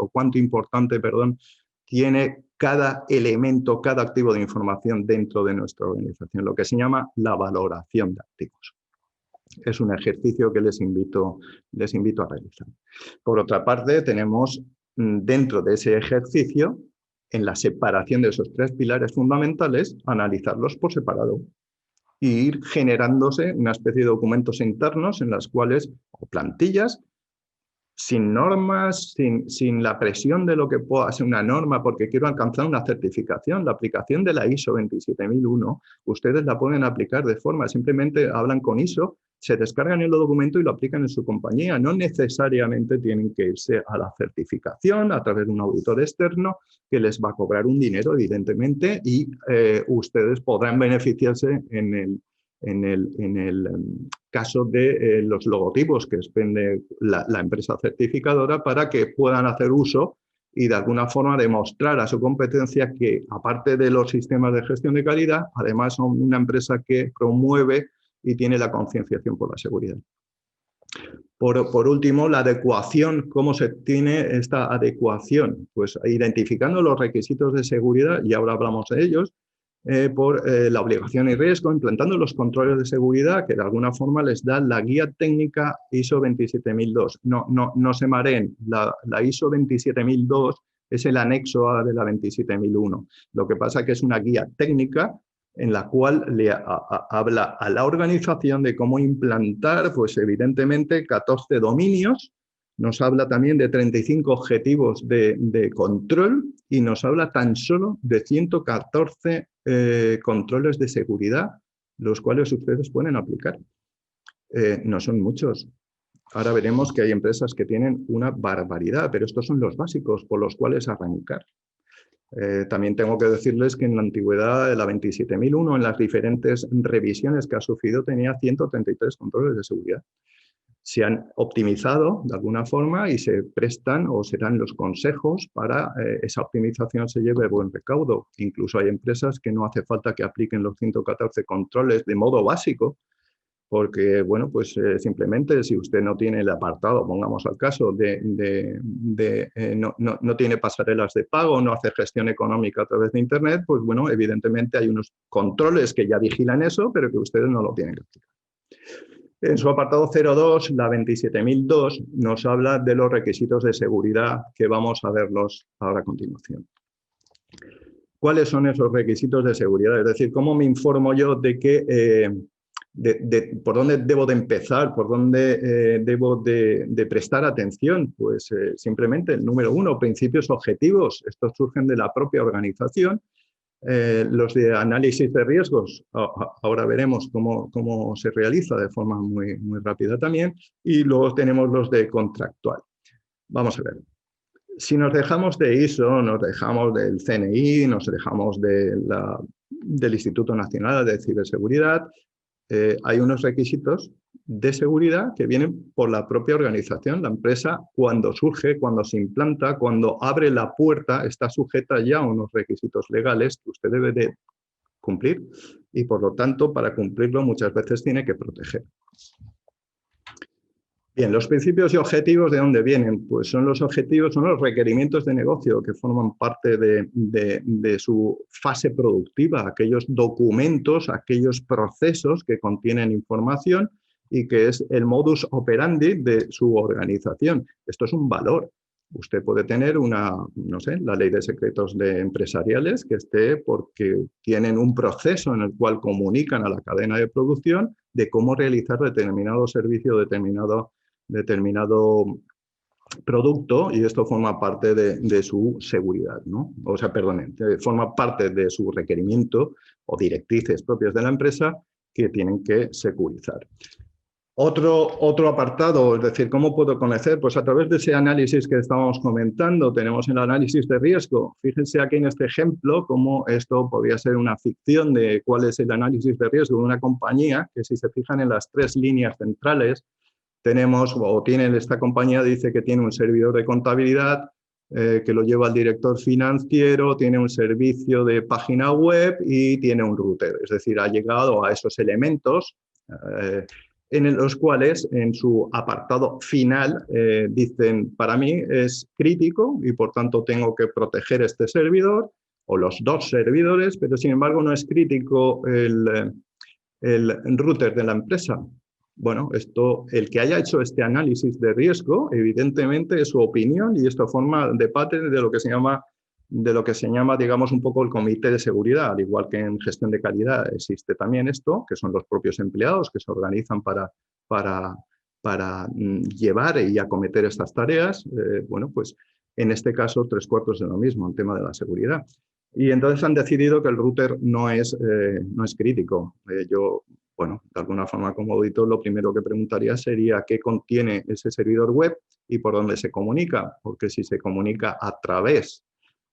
tiene cada elemento, cada activo de información dentro de nuestra organización, lo que se llama la valoración de activos. Es un ejercicio que les invito a realizar. Por otra parte, tenemos dentro de ese ejercicio, en la separación de esos tres pilares fundamentales, analizarlos por separado e ir generándose una especie de documentos internos en las cuales, o plantillas, sin normas, sin la presión de lo que pueda ser una norma, porque quiero alcanzar una certificación. La aplicación de la ISO 27001, ustedes la pueden aplicar de forma, simplemente hablan con ISO, se descargan el documento y lo aplican en su compañía. No necesariamente tienen que irse a la certificación a través de un auditor externo que les va a cobrar un dinero, evidentemente, y ustedes podrán beneficiarse en el caso de los logotipos que expende la empresa certificadora para que puedan hacer uso y de alguna forma demostrar a su competencia que, aparte de los sistemas de gestión de calidad, además son una empresa que promueve y tiene la concienciación por la seguridad. Por último, la adecuación. ¿Cómo se tiene esta adecuación? Pues identificando los requisitos de seguridad, y ahora hablamos de ellos, por la obligación y riesgo, implantando los controles de seguridad que de alguna forma les da la guía técnica ISO 27002. No se mareen, la ISO 27002 es el anexo A de la 27001. Lo que pasa es que es una guía técnica en la cual le habla a la organización de cómo implantar, pues evidentemente, 14 dominios. Nos habla también de 35 objetivos de control y nos habla tan solo de 114 controles de seguridad, los cuales ustedes pueden aplicar. No son muchos. Ahora veremos que hay empresas que tienen una barbaridad, pero estos son los básicos por los cuales arrancar. También tengo que decirles que en la antigüedad, la 27001, en las diferentes revisiones que ha sufrido, tenía 133 controles de seguridad. Se han optimizado de alguna forma y se prestan o serán los consejos para esa optimización se lleve buen recaudo. Incluso hay empresas que no hace falta que apliquen los 114 controles de modo básico, porque, bueno, pues simplemente si usted no tiene el apartado, pongamos al caso, no tiene pasarelas de pago, no hace gestión económica a través de Internet, pues bueno, evidentemente hay unos controles que ya vigilan eso, pero que ustedes no lo tienen que aplicar. En su apartado 02, la 27002, nos habla de los requisitos de seguridad que vamos a verlos ahora a continuación. ¿Cuáles son esos requisitos de seguridad? Es decir, ¿cómo me informo yo de que por dónde debo de empezar, por dónde debo de prestar atención? Pues simplemente el número 1, principios objetivos. Estos surgen de la propia organización. Los de análisis de riesgos, ahora veremos cómo se realiza de forma muy rápida también. Y luego tenemos los de contractual. Vamos a ver. Si nos dejamos de ISO, nos dejamos del CNI, nos dejamos del Instituto Nacional de Ciberseguridad, hay unos requisitos de seguridad que vienen por la propia organización. La empresa, cuando surge, cuando se implanta, cuando abre la puerta, está sujeta ya a unos requisitos legales que usted debe de cumplir y, por lo tanto, para cumplirlo muchas veces tiene que proteger. Bien, los principios y objetivos, ¿de dónde vienen? Pues son los objetivos, son los requerimientos de negocio que forman parte de su fase productiva, aquellos documentos, aquellos procesos que contienen información y que es el modus operandi de su organización. Esto es un valor. Usted puede tener no sé, la ley de secretos empresariales que esté porque tienen un proceso en el cual comunican a la cadena de producción de cómo realizar determinado servicio, determinado producto, y esto forma parte de su seguridad, ¿no? O sea, perdón, forma parte de su requerimiento o directrices propias de la empresa que tienen que securizar. Otro apartado, es decir, ¿cómo puedo conocer? Pues a través de ese análisis que estábamos comentando, tenemos el análisis de riesgo. Fíjense aquí en este ejemplo cómo esto podría ser una ficción de cuál es el análisis de riesgo de una compañía, que si se fijan en las 3 líneas centrales, tenemos, o tiene esta compañía, dice que tiene un servidor de contabilidad, que lo lleva el director financiero, tiene un servicio de página web y tiene un router. Es decir, ha llegado a esos elementos en los cuales en su apartado final dicen, para mí es crítico y por tanto tengo que proteger este servidor o los 2 servidores, pero sin embargo no es crítico el router de la empresa. Bueno, el que haya hecho este análisis de riesgo, evidentemente es su opinión y esto forma parte de lo que se llama, digamos, un poco el comité de seguridad, al igual que en gestión de calidad existe también esto, que son los propios empleados que se organizan para llevar y acometer estas tareas. Bueno, pues en este caso 3/4 de lo mismo, el tema de la seguridad. Y entonces han decidido que el router no es crítico. Bueno, de alguna forma como auditor lo primero que preguntaría sería qué contiene ese servidor web y por dónde se comunica, porque si se comunica a través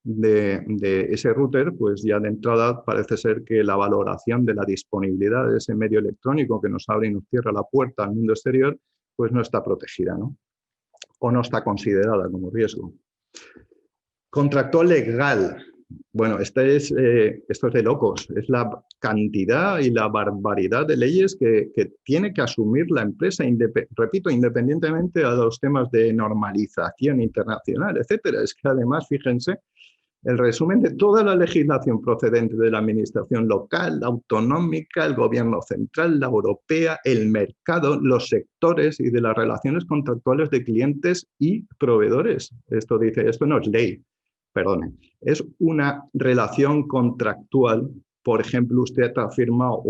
de ese router, pues ya de entrada parece ser que la valoración de la disponibilidad de ese medio electrónico que nos abre y nos cierra la puerta al mundo exterior, pues no está protegida, ¿no? O no está considerada como riesgo. Contractual legal. Bueno, esto es de locos, es la cantidad y la barbaridad de leyes que tiene que asumir la empresa, repito, independientemente de los temas de normalización internacional, etcétera. Es que además, fíjense, el resumen de toda la legislación procedente de la administración local, la autonómica, el gobierno central, la europea, el mercado, los sectores y de las relaciones contractuales de clientes y proveedores. Esto no es ley. Perdone, es una relación contractual. Por ejemplo, usted ha firmado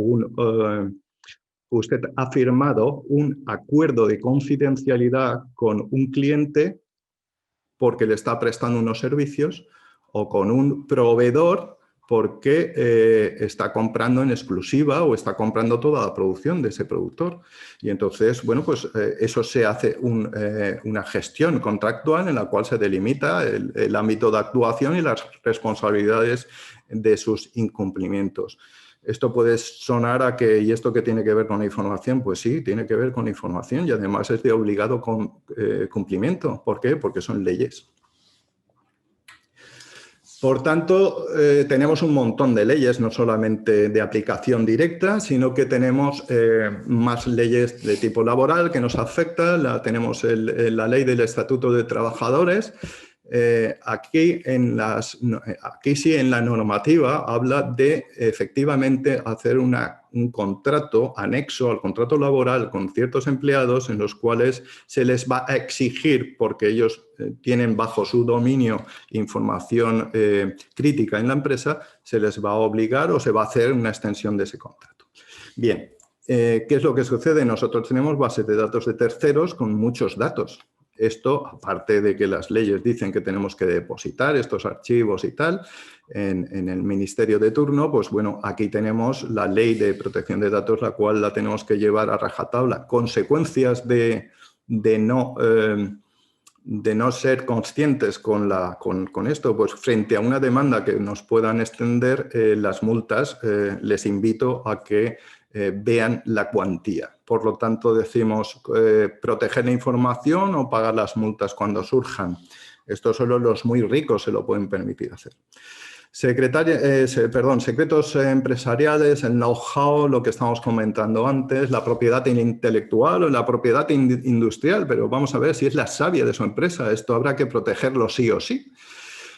un acuerdo de confidencialidad con un cliente porque le está prestando unos servicios o con un proveedor porque está comprando en exclusiva o está comprando toda la producción de ese productor. Y entonces, bueno, pues eso se hace una gestión contractual en la cual se delimita el ámbito de actuación y las responsabilidades de sus incumplimientos. Esto puede sonar a que, ¿y esto qué tiene que ver con la información? Pues sí, tiene que ver con la información y además es de obligado cumplimiento. ¿Por qué? Porque son leyes. Por tanto, tenemos un montón de leyes, no solamente de aplicación directa, sino que tenemos más leyes de tipo laboral que nos afectan. Tenemos la ley del Estatuto de Trabajadores. Aquí sí en la normativa habla de efectivamente hacer un contrato anexo al contrato laboral con ciertos empleados en los cuales se les va a exigir, porque ellos tienen bajo su dominio información crítica en la empresa, se les va a obligar o se va a hacer una extensión de ese contrato. Bien, ¿qué es lo que sucede? Nosotros tenemos bases de datos de terceros con muchos datos. Esto, aparte de que las leyes dicen que tenemos que depositar estos archivos y tal en el ministerio de turno, pues bueno, aquí tenemos la ley de protección de datos, la cual la tenemos que llevar a rajatabla. Consecuencias de no ser conscientes con esto, pues frente a una demanda que nos puedan extender las multas, les invito a que vean la cuantía. Por lo tanto, decimos proteger la información o pagar las multas cuando surjan. Esto solo los muy ricos se lo pueden permitir hacer. Secretos empresariales, el know-how, lo que estamos comentando antes, la propiedad intelectual o la propiedad industrial, pero vamos a ver si es la savia de su empresa. Esto habrá que protegerlo sí o sí.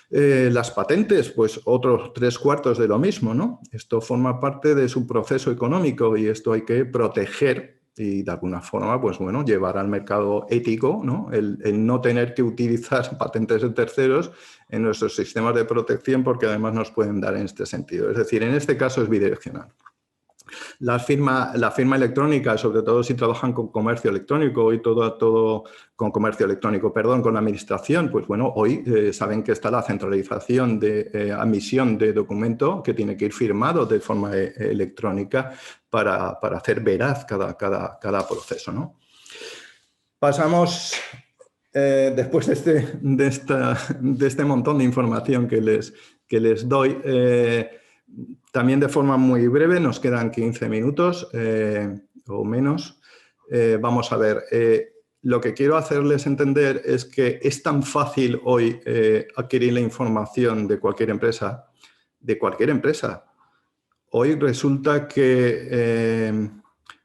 Las patentes, pues otros 3/4 de lo mismo, ¿no? Esto forma parte de su proceso económico y esto hay que proteger y de alguna forma, pues bueno, llevar al mercado ético, ¿no? El no tener que utilizar patentes de terceros en nuestros sistemas de protección porque además nos pueden dar en este sentido. Es decir, en este caso es bidireccional. La firma electrónica, sobre todo si trabajan con comercio electrónico y todo con comercio electrónico, perdón, con la administración, pues bueno, hoy saben que está la centralización de admisión de documento que tiene que ir firmado de forma electrónica para hacer veraz cada proceso, ¿no? Pasamos, después de este montón de información que les doy, también de forma muy breve, nos quedan 15 minutos o menos. Vamos a ver, lo que quiero hacerles entender es que es tan fácil hoy adquirir la información de cualquier empresa, Hoy resulta que,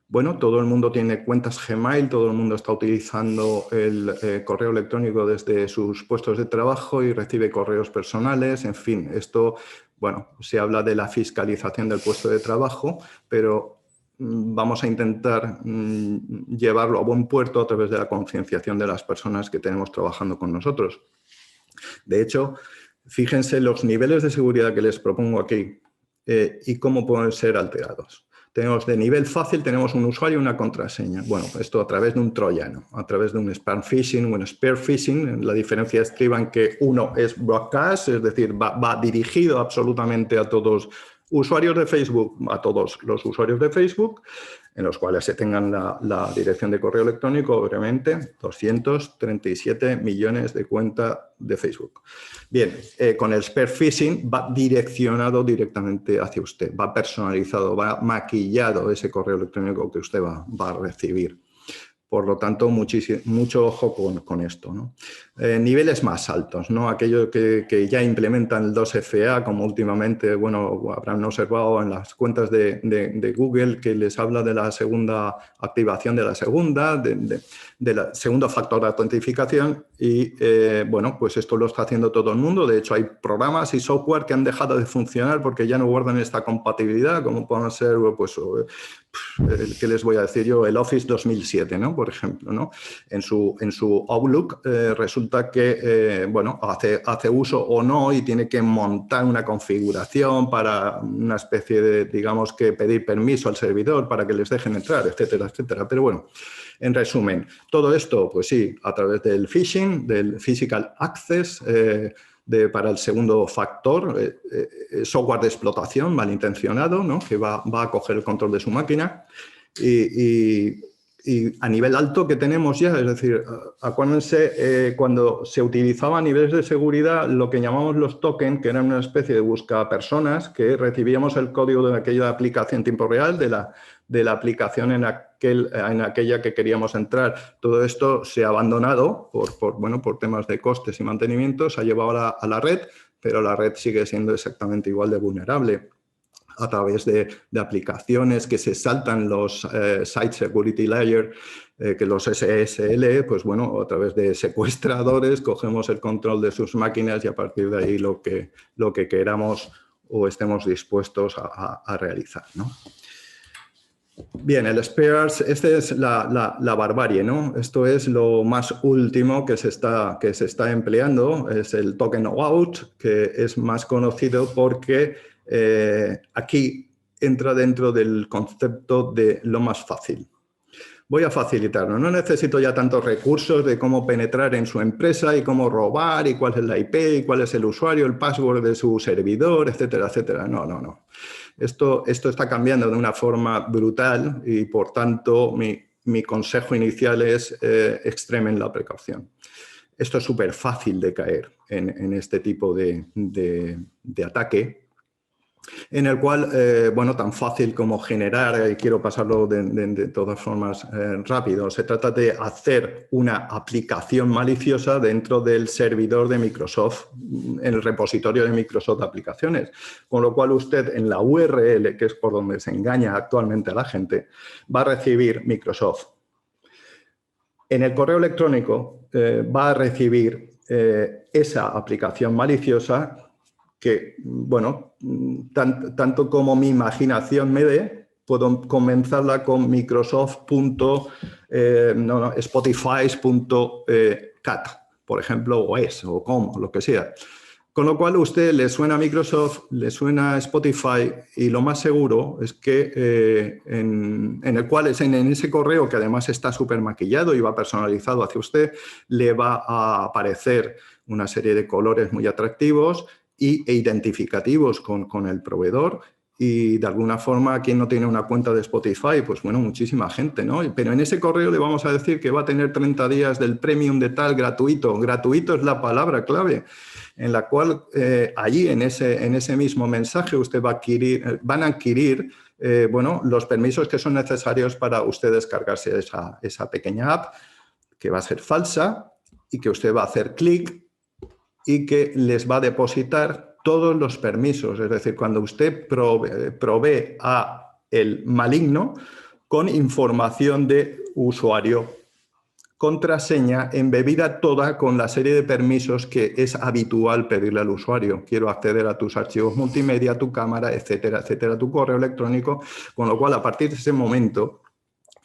bueno, todo el mundo tiene cuentas Gmail, todo el mundo está utilizando el correo electrónico desde sus puestos de trabajo y recibe correos personales, en fin, esto... Bueno, se habla de la fiscalización del puesto de trabajo, pero vamos a intentar llevarlo a buen puerto a través de la concienciación de las personas que tenemos trabajando con nosotros. De hecho, fíjense los niveles de seguridad que les propongo aquí y cómo pueden ser alterados. Tenemos de nivel fácil, tenemos un usuario y una contraseña. Bueno, esto a través de un troyano, a través de un spam phishing o un spear phishing. La diferencia estriba en que uno es broadcast, es decir, va dirigido absolutamente a todos usuarios de Facebook, a todos los usuarios de Facebook, en los cuales se tengan la dirección de correo electrónico, obviamente, 237 millones de cuentas de Facebook. Bien, con el spear phishing va direccionado directamente hacia usted, va personalizado, va maquillado ese correo electrónico que usted va a recibir. Por lo tanto, mucho ojo con esto, ¿no? Niveles más altos, ¿no? Aquellos que ya implementan el 2FA, como últimamente, bueno, habrán observado en las cuentas de Google que les habla de la segunda activación de la segunda, del segundo factor de autentificación y, bueno, pues esto lo está haciendo todo el mundo. De hecho, hay programas y software que han dejado de funcionar porque ya no guardan esta compatibilidad, como pueden ser, pues, ¿qué les voy a decir yo? El Office 2007, ¿no? Por ejemplo, ¿no? En su Outlook resulta que, bueno, hace uso o no y tiene que montar una configuración para una especie de, digamos, que pedir permiso al servidor para que les dejen entrar, etcétera, etcétera. Pero bueno, en resumen, todo esto, pues sí, a través del phishing, del physical access, para el segundo factor, software de explotación malintencionado, ¿no? Que va a coger el control de su máquina y a nivel alto que tenemos ya, es decir, acuérdense cuando se utilizaba a niveles de seguridad lo que llamamos los tokens, que eran una especie de buscapersonas que recibíamos el código de aquella aplicación en tiempo real, de la aplicación en aquella que queríamos entrar. Todo esto se ha abandonado por temas de costes y mantenimiento, se ha llevado a la red, pero la red sigue siendo exactamente igual de vulnerable a través de aplicaciones que se saltan los Site Security Layer, que los SSL, pues bueno, a través de secuestradores cogemos el control de sus máquinas y a partir de ahí lo que queramos o estemos dispuestos a realizar, ¿no? Bien, el spares, esta es la barbarie, ¿no? Esto es lo más último que se está empleando, es el token OAuth, que es más conocido porque aquí entra dentro del concepto de lo más fácil. Voy a facilitarlo, no necesito ya tantos recursos de cómo penetrar en su empresa y cómo robar y cuál es la IP y cuál es el usuario, el password de su servidor, etcétera, etcétera. No. Esto está cambiando de una forma brutal y, por tanto, mi consejo inicial es extremen la precaución. Esto es súper fácil de caer en este tipo de ataque. en el cual, bueno, tan fácil como generar, y quiero pasarlo de todas formas rápido, se trata de hacer una aplicación maliciosa dentro del servidor de Microsoft, en el repositorio de Microsoft de aplicaciones, con lo cual usted en la URL, que es por donde se engaña actualmente a la gente, va a recibir Microsoft. En el correo electrónico va a recibir esa aplicación maliciosa que, bueno, tanto como mi imaginación me dé, puedo comenzarla con Spotify.cat, por ejemplo, o como, lo que sea. Con lo cual, a usted le suena a Microsoft, le suena a Spotify y lo más seguro es que en ese correo, que además está súper maquillado y va personalizado hacia usted, le va a aparecer una serie de colores muy atractivos e identificativos con el proveedor. Y de alguna forma, ¿quién no tiene una cuenta de Spotify? Pues bueno, muchísima gente, ¿no? Pero en ese correo le vamos a decir que va a tener 30 días del premium de tal gratuito. Gratuito es la palabra clave, en la cual allí en ese mismo mensaje usted van a adquirir bueno, los permisos que son necesarios para usted descargarse esa pequeña app, que va a ser falsa y que usted va a hacer clic y que les va a depositar todos los permisos. Es decir, cuando usted provee a el maligno con información de usuario, contraseña embebida toda con la serie de permisos que es habitual pedirle al usuario. Quiero acceder a tus archivos multimedia, tu cámara, etcétera, etcétera, tu correo electrónico. Con lo cual, a partir de ese momento,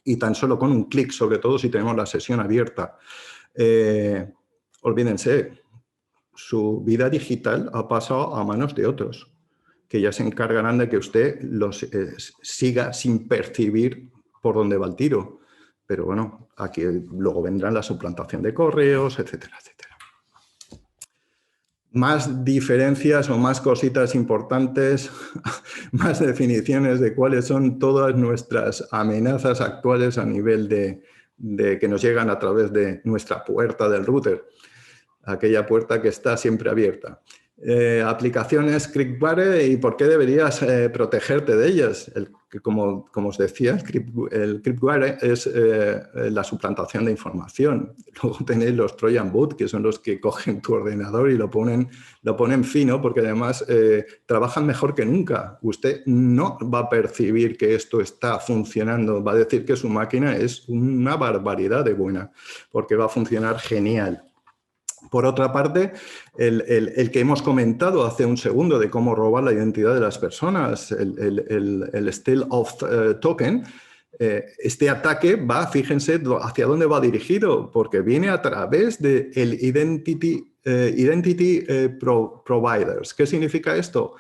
y tan solo con un clic, sobre todo si tenemos la sesión abierta, olvídense, su vida digital ha pasado a manos de otros, que ya se encargarán de que usted los siga sin percibir por dónde va el tiro. Pero bueno, aquí luego vendrán la suplantación de correos, etcétera, etcétera. Más diferencias o más cositas importantes, más definiciones de cuáles son todas nuestras amenazas actuales a nivel de que nos llegan a través de nuestra puerta del router. Aquella puerta que está siempre abierta. Aplicaciones Cryptware y por qué deberías protegerte de ellas. Como os decía, el Cryptware es la suplantación de información. Luego tenéis los Trojan Boot, que son los que cogen tu ordenador y lo ponen fino, porque además trabajan mejor que nunca. Usted no va a percibir que esto está funcionando, va a decir que su máquina es una barbaridad de buena, porque va a funcionar genial. Por otra parte, el que hemos comentado hace un segundo de cómo robar la identidad de las personas, el Steal of Token, este ataque va, fíjense hacia dónde va dirigido, porque viene a través del Identity Providers. ¿Qué significa esto?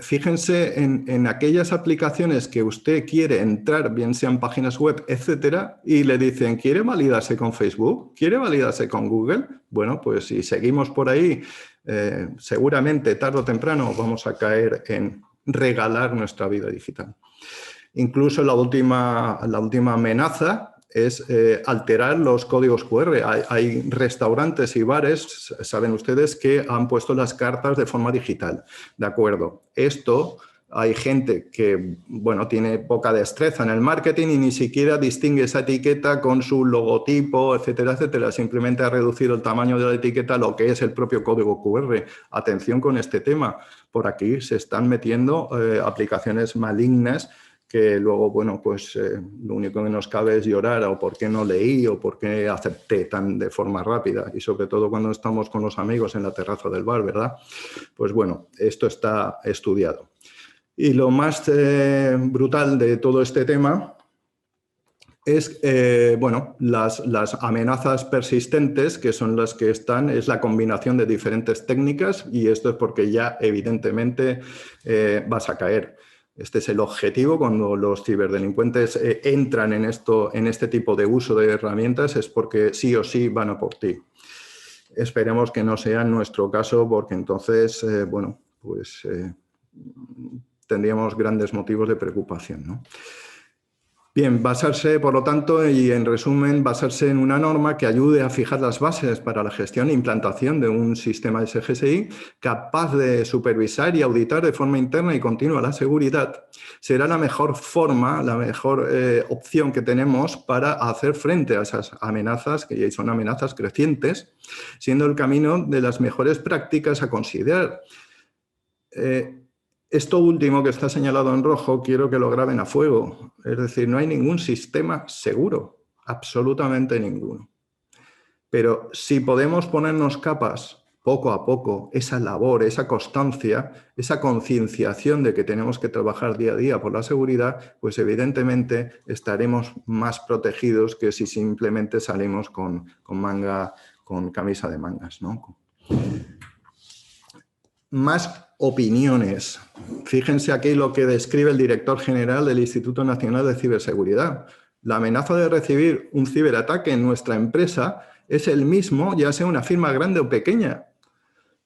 Fíjense en aquellas aplicaciones que usted quiere entrar, bien sean páginas web, etcétera, y le dicen, ¿quiere validarse con Facebook? ¿Quiere validarse con Google? Bueno, pues si seguimos por ahí, seguramente tarde o temprano vamos a caer en regalar nuestra vida digital. Incluso la última amenaza es alterar los códigos QR. Hay restaurantes y bares, saben ustedes, que han puesto las cartas de forma digital. De acuerdo. Esto, hay gente que, bueno, tiene poca destreza en el marketing y ni siquiera distingue esa etiqueta con su logotipo, etcétera, etcétera. Simplemente ha reducido el tamaño de la etiqueta a lo que es el propio código QR. Atención con este tema. Por aquí se están metiendo aplicaciones malignas que luego, bueno, pues lo único que nos cabe es llorar o por qué no leí o por qué acepté tan de forma rápida, y sobre todo cuando estamos con los amigos en la terraza del bar, ¿verdad? Pues bueno, esto está estudiado. Y lo más brutal de todo este tema es, bueno, las amenazas persistentes, que son las que están, es la combinación de diferentes técnicas, y esto es porque ya evidentemente vas a caer. Este es el objetivo cuando los ciberdelincuentes entran en este tipo de uso de herramientas, es porque sí o sí van a por ti. Esperemos que no sea nuestro caso, porque entonces, bueno, pues tendríamos grandes motivos de preocupación, ¿no? Bien, basarse, por lo tanto, y en resumen, basarse en una norma que ayude a fijar las bases para la gestión e implantación de un sistema SGSI capaz de supervisar y auditar de forma interna y continua la seguridad, será la mejor forma, la mejor opción que tenemos para hacer frente a esas amenazas, que ya son amenazas crecientes, siendo el camino de las mejores prácticas a considerar. Esto último que está señalado en rojo, quiero que lo graben a fuego. Es decir, no hay ningún sistema seguro, absolutamente ninguno. Pero si podemos ponernos capas poco a poco, esa labor, esa constancia, esa concienciación de que tenemos que trabajar día a día por la seguridad, pues evidentemente estaremos más protegidos que si simplemente salimos con camisa de mangas, ¿no? Más opiniones. Fíjense aquí lo que describe el director general del Instituto Nacional de Ciberseguridad. La amenaza de recibir un ciberataque en nuestra empresa es el mismo, ya sea una firma grande o pequeña.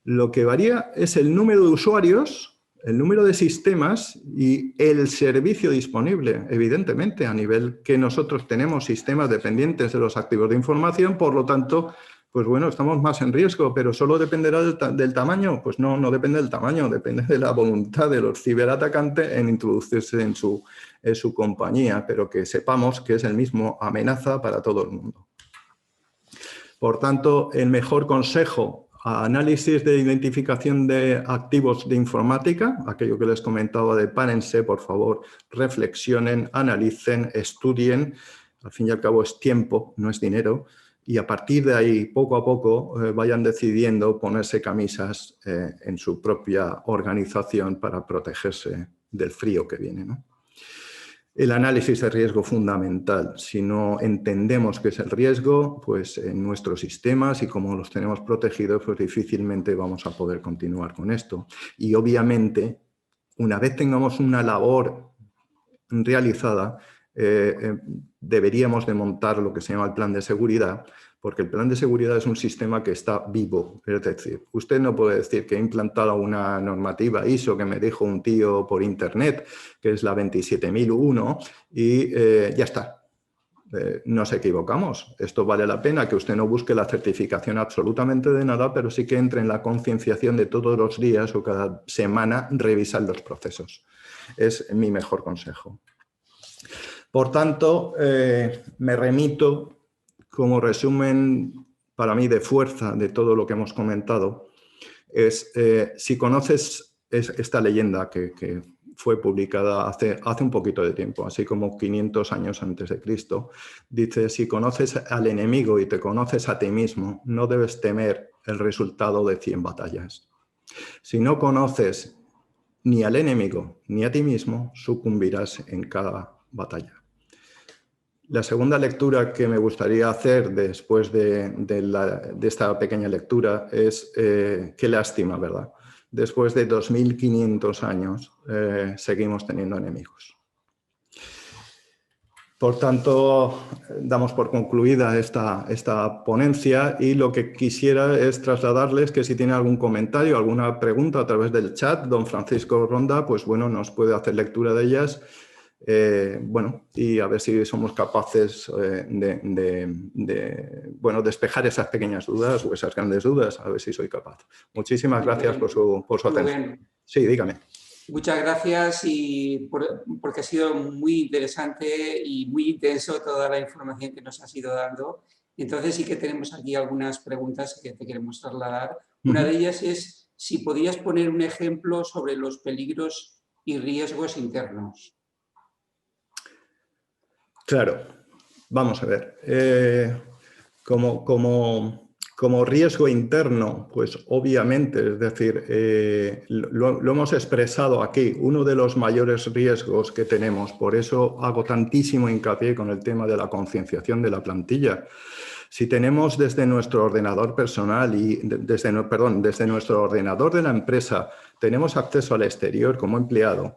Lo que varía es el número de usuarios, el número de sistemas y el servicio disponible, evidentemente, a nivel que nosotros tenemos sistemas dependientes de los activos de información, por lo tanto, pues bueno, estamos más en riesgo, pero ¿solo dependerá del tamaño? Pues no, no depende del tamaño, depende de la voluntad de los ciberatacantes en introducirse en su compañía, pero que sepamos que es el mismo amenaza para todo el mundo. Por tanto, el mejor consejo, análisis de identificación de activos de informática, aquello que les comentaba de párense, por favor, reflexionen, analicen, estudien, al fin y al cabo es tiempo, no es dinero, y a partir de ahí, poco a poco, vayan decidiendo ponerse camisas en su propia organización para protegerse del frío que viene, ¿no? El análisis de riesgo fundamental. Si no entendemos qué es el riesgo, pues en nuestros sistemas y cómo los tenemos protegidos, pues difícilmente vamos a poder continuar con esto. Y obviamente, una vez tengamos una labor realizada, deberíamos de montar lo que se llama el plan de seguridad, porque el plan de seguridad es un sistema que está vivo. Es decir, usted no puede decir que he implantado una normativa ISO que me dijo un tío por internet, que es la 27001, y ya está. Nos equivocamos. Esto vale la pena que usted no busque la certificación absolutamente de nada, pero sí que entre en la concienciación de todos los días o cada semana revisar los procesos. Es mi mejor consejo. Por tanto, me remito como resumen para mí de fuerza de todo lo que hemos comentado. Si conoces esta leyenda que fue publicada hace un poquito de tiempo, así como 500 años antes de Cristo, dice: si conoces al enemigo y te conoces a ti mismo, no debes temer el resultado de 100 batallas. Si no conoces ni al enemigo ni a ti mismo, sucumbirás en cada batalla. La segunda lectura que me gustaría hacer después de esta pequeña lectura es qué lástima, ¿verdad? Después de 2500 años seguimos teniendo enemigos. Por tanto, damos por concluida esta ponencia y lo que quisiera es trasladarles que si tienen algún comentario, alguna pregunta a través del chat, don Francisco Ronda, pues bueno, nos puede hacer lectura de ellas. Bueno, y a ver si somos capaces de despejar esas pequeñas dudas o esas grandes dudas, a ver si soy capaz. Muchísimas gracias por su atención. Sí, dígame. Muchas gracias porque ha sido muy interesante y muy intenso toda la información que nos has ido dando. Entonces sí que tenemos aquí algunas preguntas que te queremos trasladar. Una de ellas es si podías poner un ejemplo sobre los peligros y riesgos internos. Claro, vamos a ver. Como riesgo interno, pues obviamente, es decir, lo hemos expresado aquí, uno de los mayores riesgos que tenemos, por eso hago tantísimo hincapié con el tema de la concienciación de la plantilla. Si tenemos desde nuestro ordenador personal y desde nuestro ordenador de la empresa, tenemos acceso al exterior como empleado,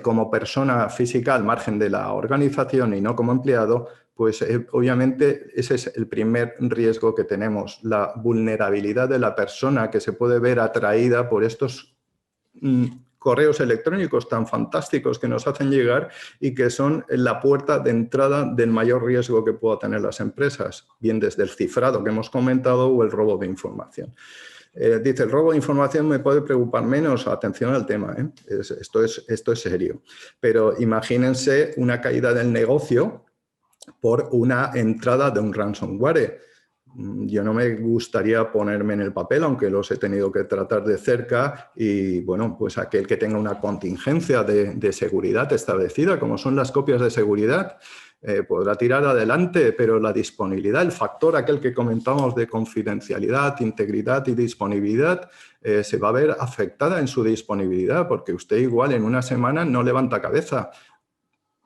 como persona física al margen de la organización y no como empleado, pues obviamente ese es el primer riesgo que tenemos, la vulnerabilidad de la persona que se puede ver atraída por estos correos electrónicos tan fantásticos que nos hacen llegar y que son la puerta de entrada del mayor riesgo que puedan tener las empresas, bien desde el cifrado que hemos comentado o el robo de información. Dice, el robo de información me puede preocupar menos. Atención al tema, ¿eh? Esto es serio. Pero imagínense una caída del negocio por una entrada de un ransomware. Yo no me gustaría ponerme en el papel, aunque los he tenido que tratar de cerca, y bueno, pues aquel que tenga una contingencia de seguridad establecida, como son las copias de seguridad, podrá tirar adelante, pero la disponibilidad, el factor aquel que comentamos de confidencialidad, integridad y disponibilidad, se va a ver afectada en su disponibilidad, porque usted igual en una semana no levanta cabeza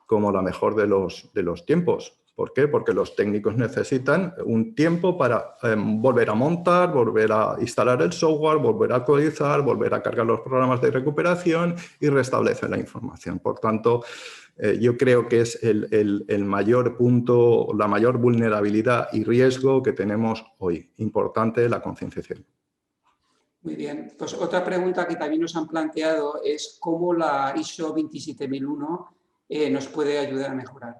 como la mejor de los tiempos. ¿Por qué? Porque los técnicos necesitan un tiempo para volver a montar, volver a instalar el software, volver a actualizar, volver a cargar los programas de recuperación y restablecer la información. Por tanto, yo creo que es el mayor punto, la mayor vulnerabilidad y riesgo que tenemos hoy. Importante la concienciación. Muy bien. Pues otra pregunta que también nos han planteado es cómo la ISO 27001 nos puede ayudar a mejorar.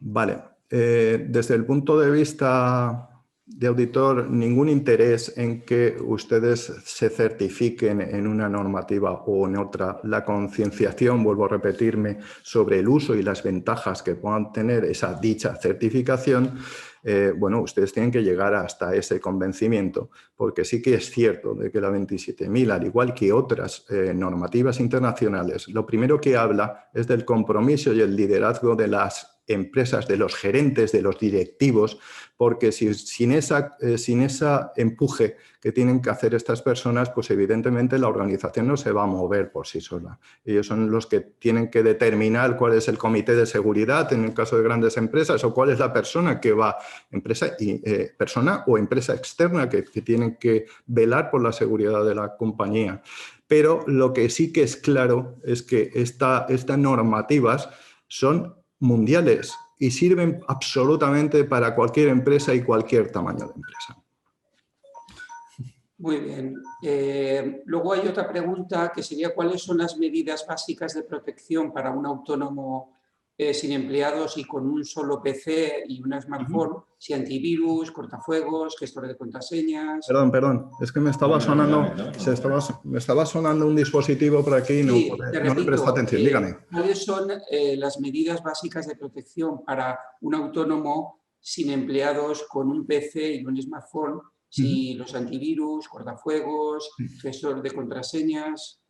Vale. Desde el punto de vista de auditor, ningún interés en que ustedes se certifiquen en una normativa o en otra. La concienciación, vuelvo a repetirme, sobre el uso y las ventajas que puedan tener esa dicha certificación, bueno, ustedes tienen que llegar hasta ese convencimiento, porque sí que es cierto de que la 27000, al igual que otras normativas internacionales, lo primero que habla es del compromiso y el liderazgo de las empresas, de los gerentes, de los directivos, porque sin esa empuje que tienen que hacer estas personas, pues evidentemente la organización no se va a mover por sí sola. Ellos son los que tienen que determinar cuál es el comité de seguridad en el caso de grandes empresas o cuál es la persona que va, persona o empresa externa que tienen que velar por la seguridad de la compañía. Pero lo que sí que es claro es que estas normativas son mundiales y sirven absolutamente para cualquier empresa y cualquier tamaño de empresa. Muy bien. Luego hay otra pregunta que sería ¿cuáles son las medidas básicas de protección para un autónomo sin empleados y con un solo PC y una smartphone? Si antivirus, cortafuegos, gestor de contraseñas... Perdón, es que me estaba sonando un dispositivo por aquí y no le presto atención. Dígame. ¿Cuáles son las medidas básicas de protección para un autónomo sin empleados con un PC y un smartphone? Si los antivirus, cortafuegos, gestor de contraseñas...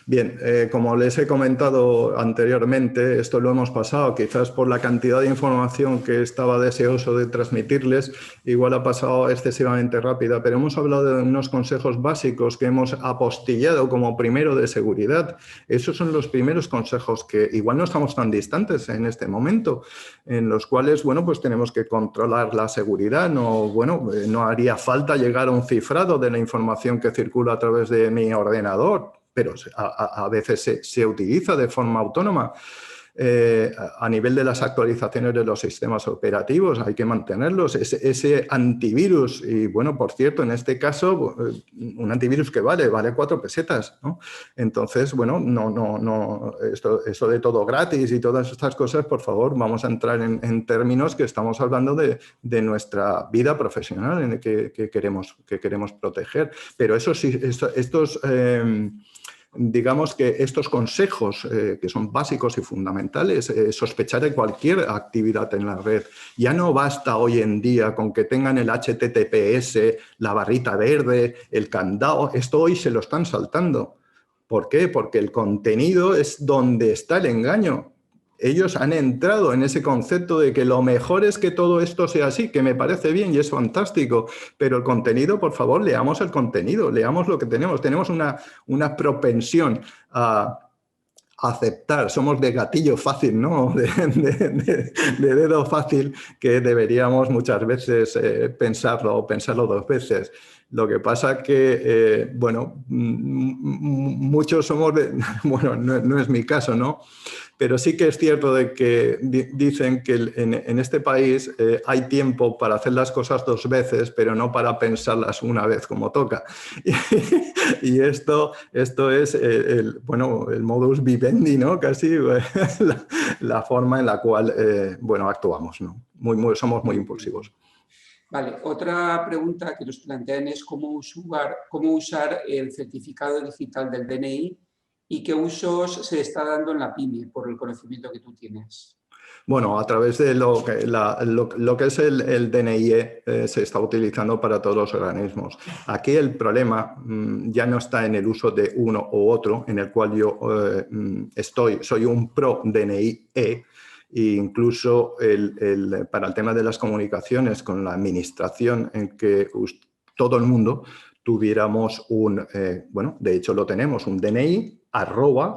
Bien, como les he comentado anteriormente, esto lo hemos pasado, quizás por la cantidad de información que estaba deseoso de transmitirles, igual ha pasado excesivamente rápida, pero hemos hablado de unos consejos básicos que hemos apostillado como primero de seguridad. Esos son los primeros consejos que igual no estamos tan distantes en este momento, en los cuales, bueno, pues tenemos que controlar la seguridad. No haría falta llegar a un cifrado de la información que circula a través de mi ordenador, pero a veces se utiliza de forma autónoma. A nivel de las actualizaciones de los sistemas operativos hay que mantenerlos. Ese antivirus, y bueno, por cierto, en este caso, un antivirus que vale 4 pesetas, ¿no? Entonces, bueno, esto de todo gratis y todas estas cosas, por favor, vamos a entrar en términos que estamos hablando de nuestra vida profesional en el que queremos proteger. Pero eso sí, digamos que estos consejos que son básicos y fundamentales, sospechar de cualquier actividad en la red. Ya no basta hoy en día con que tengan el HTTPS, la barrita verde, el candado. Esto hoy se lo están saltando. ¿Por qué? Porque el contenido es donde está el engaño. Ellos han entrado en ese concepto de que lo mejor es que todo esto sea así, que me parece bien y es fantástico, pero el contenido, por favor, leamos el contenido, leamos lo que tenemos. Tenemos una propensión a aceptar, somos de gatillo fácil, ¿no? de dedo fácil, que deberíamos muchas veces pensarlo 2 veces. Lo que pasa que, bueno, muchos somos bueno, no es mi caso, ¿no? Pero sí que es cierto de que dicen que en este país hay tiempo para hacer las cosas 2 veces, pero no para pensarlas una vez como toca. Y esto es bueno, el modus vivendi, ¿no? Casi la forma en la cual bueno, actuamos, ¿no? Somos muy impulsivos. Vale, otra pregunta que nos plantean es cómo usar el certificado digital del DNI y qué usos se está dando en la PYME por el conocimiento que tú tienes. Bueno, a través de lo que es el DNI se está utilizando para todos los organismos. Aquí el problema ya no está en el uso de uno u otro, en el cual yo soy un pro DNI E, e incluso para el tema de las comunicaciones con la administración, en que todo el mundo tuviéramos bueno, de hecho lo tenemos, un DNI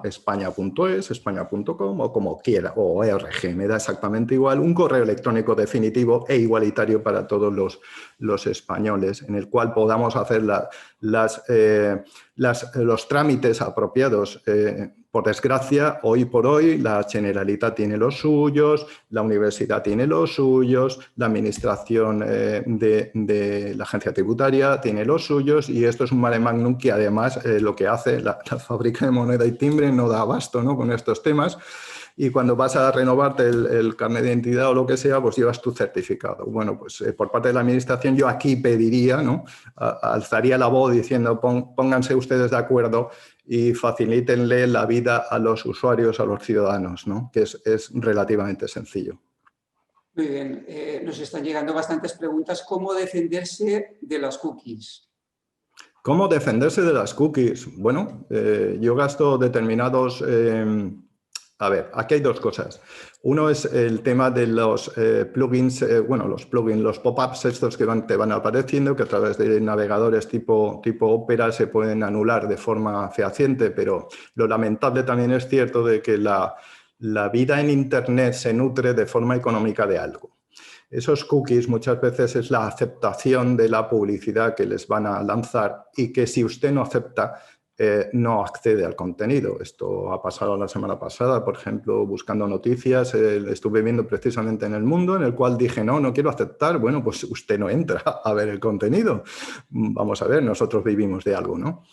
@españa.es, españa.com o como quiera, o ERG, me da exactamente igual, un correo electrónico definitivo e igualitario para todos los españoles, en el cual podamos hacer los trámites apropiados. Por desgracia, hoy por hoy, la Generalitat tiene los suyos, la universidad tiene los suyos, la administración de la agencia tributaria tiene los suyos, y esto es un mare magnum que además lo que hace la fábrica de moneda y timbre no da abasto, ¿no?, con estos temas. Y cuando vas a renovarte el carnet de identidad o lo que sea, pues llevas tu certificado. Bueno, pues por parte de la administración yo aquí pediría, ¿no?, alzaría la voz diciendo pónganse ustedes de acuerdo y facilítenle la vida a los usuarios, a los ciudadanos, ¿no?, que es relativamente sencillo. Muy bien, nos están llegando bastantes preguntas. ¿Cómo defenderse de las cookies? ¿Cómo defenderse de las cookies? Bueno, yo gasto determinados... a ver, aquí hay 2 cosas. Uno es el tema de los plugins, bueno, los plugins, los pop-ups estos que te van apareciendo, que a través de navegadores tipo Opera se pueden anular de forma fehaciente, pero lo lamentable también es cierto de que la vida en Internet se nutre de forma económica de algo. Esos cookies muchas veces es la aceptación de la publicidad que les van a lanzar, y que si usted no acepta, no accede al contenido. Esto ha pasado la semana pasada, por ejemplo, buscando noticias, estuve viendo precisamente en El Mundo, en el cual dije, no quiero aceptar. Bueno, pues usted no entra a ver el contenido. Vamos a ver, nosotros vivimos de algo, ¿no?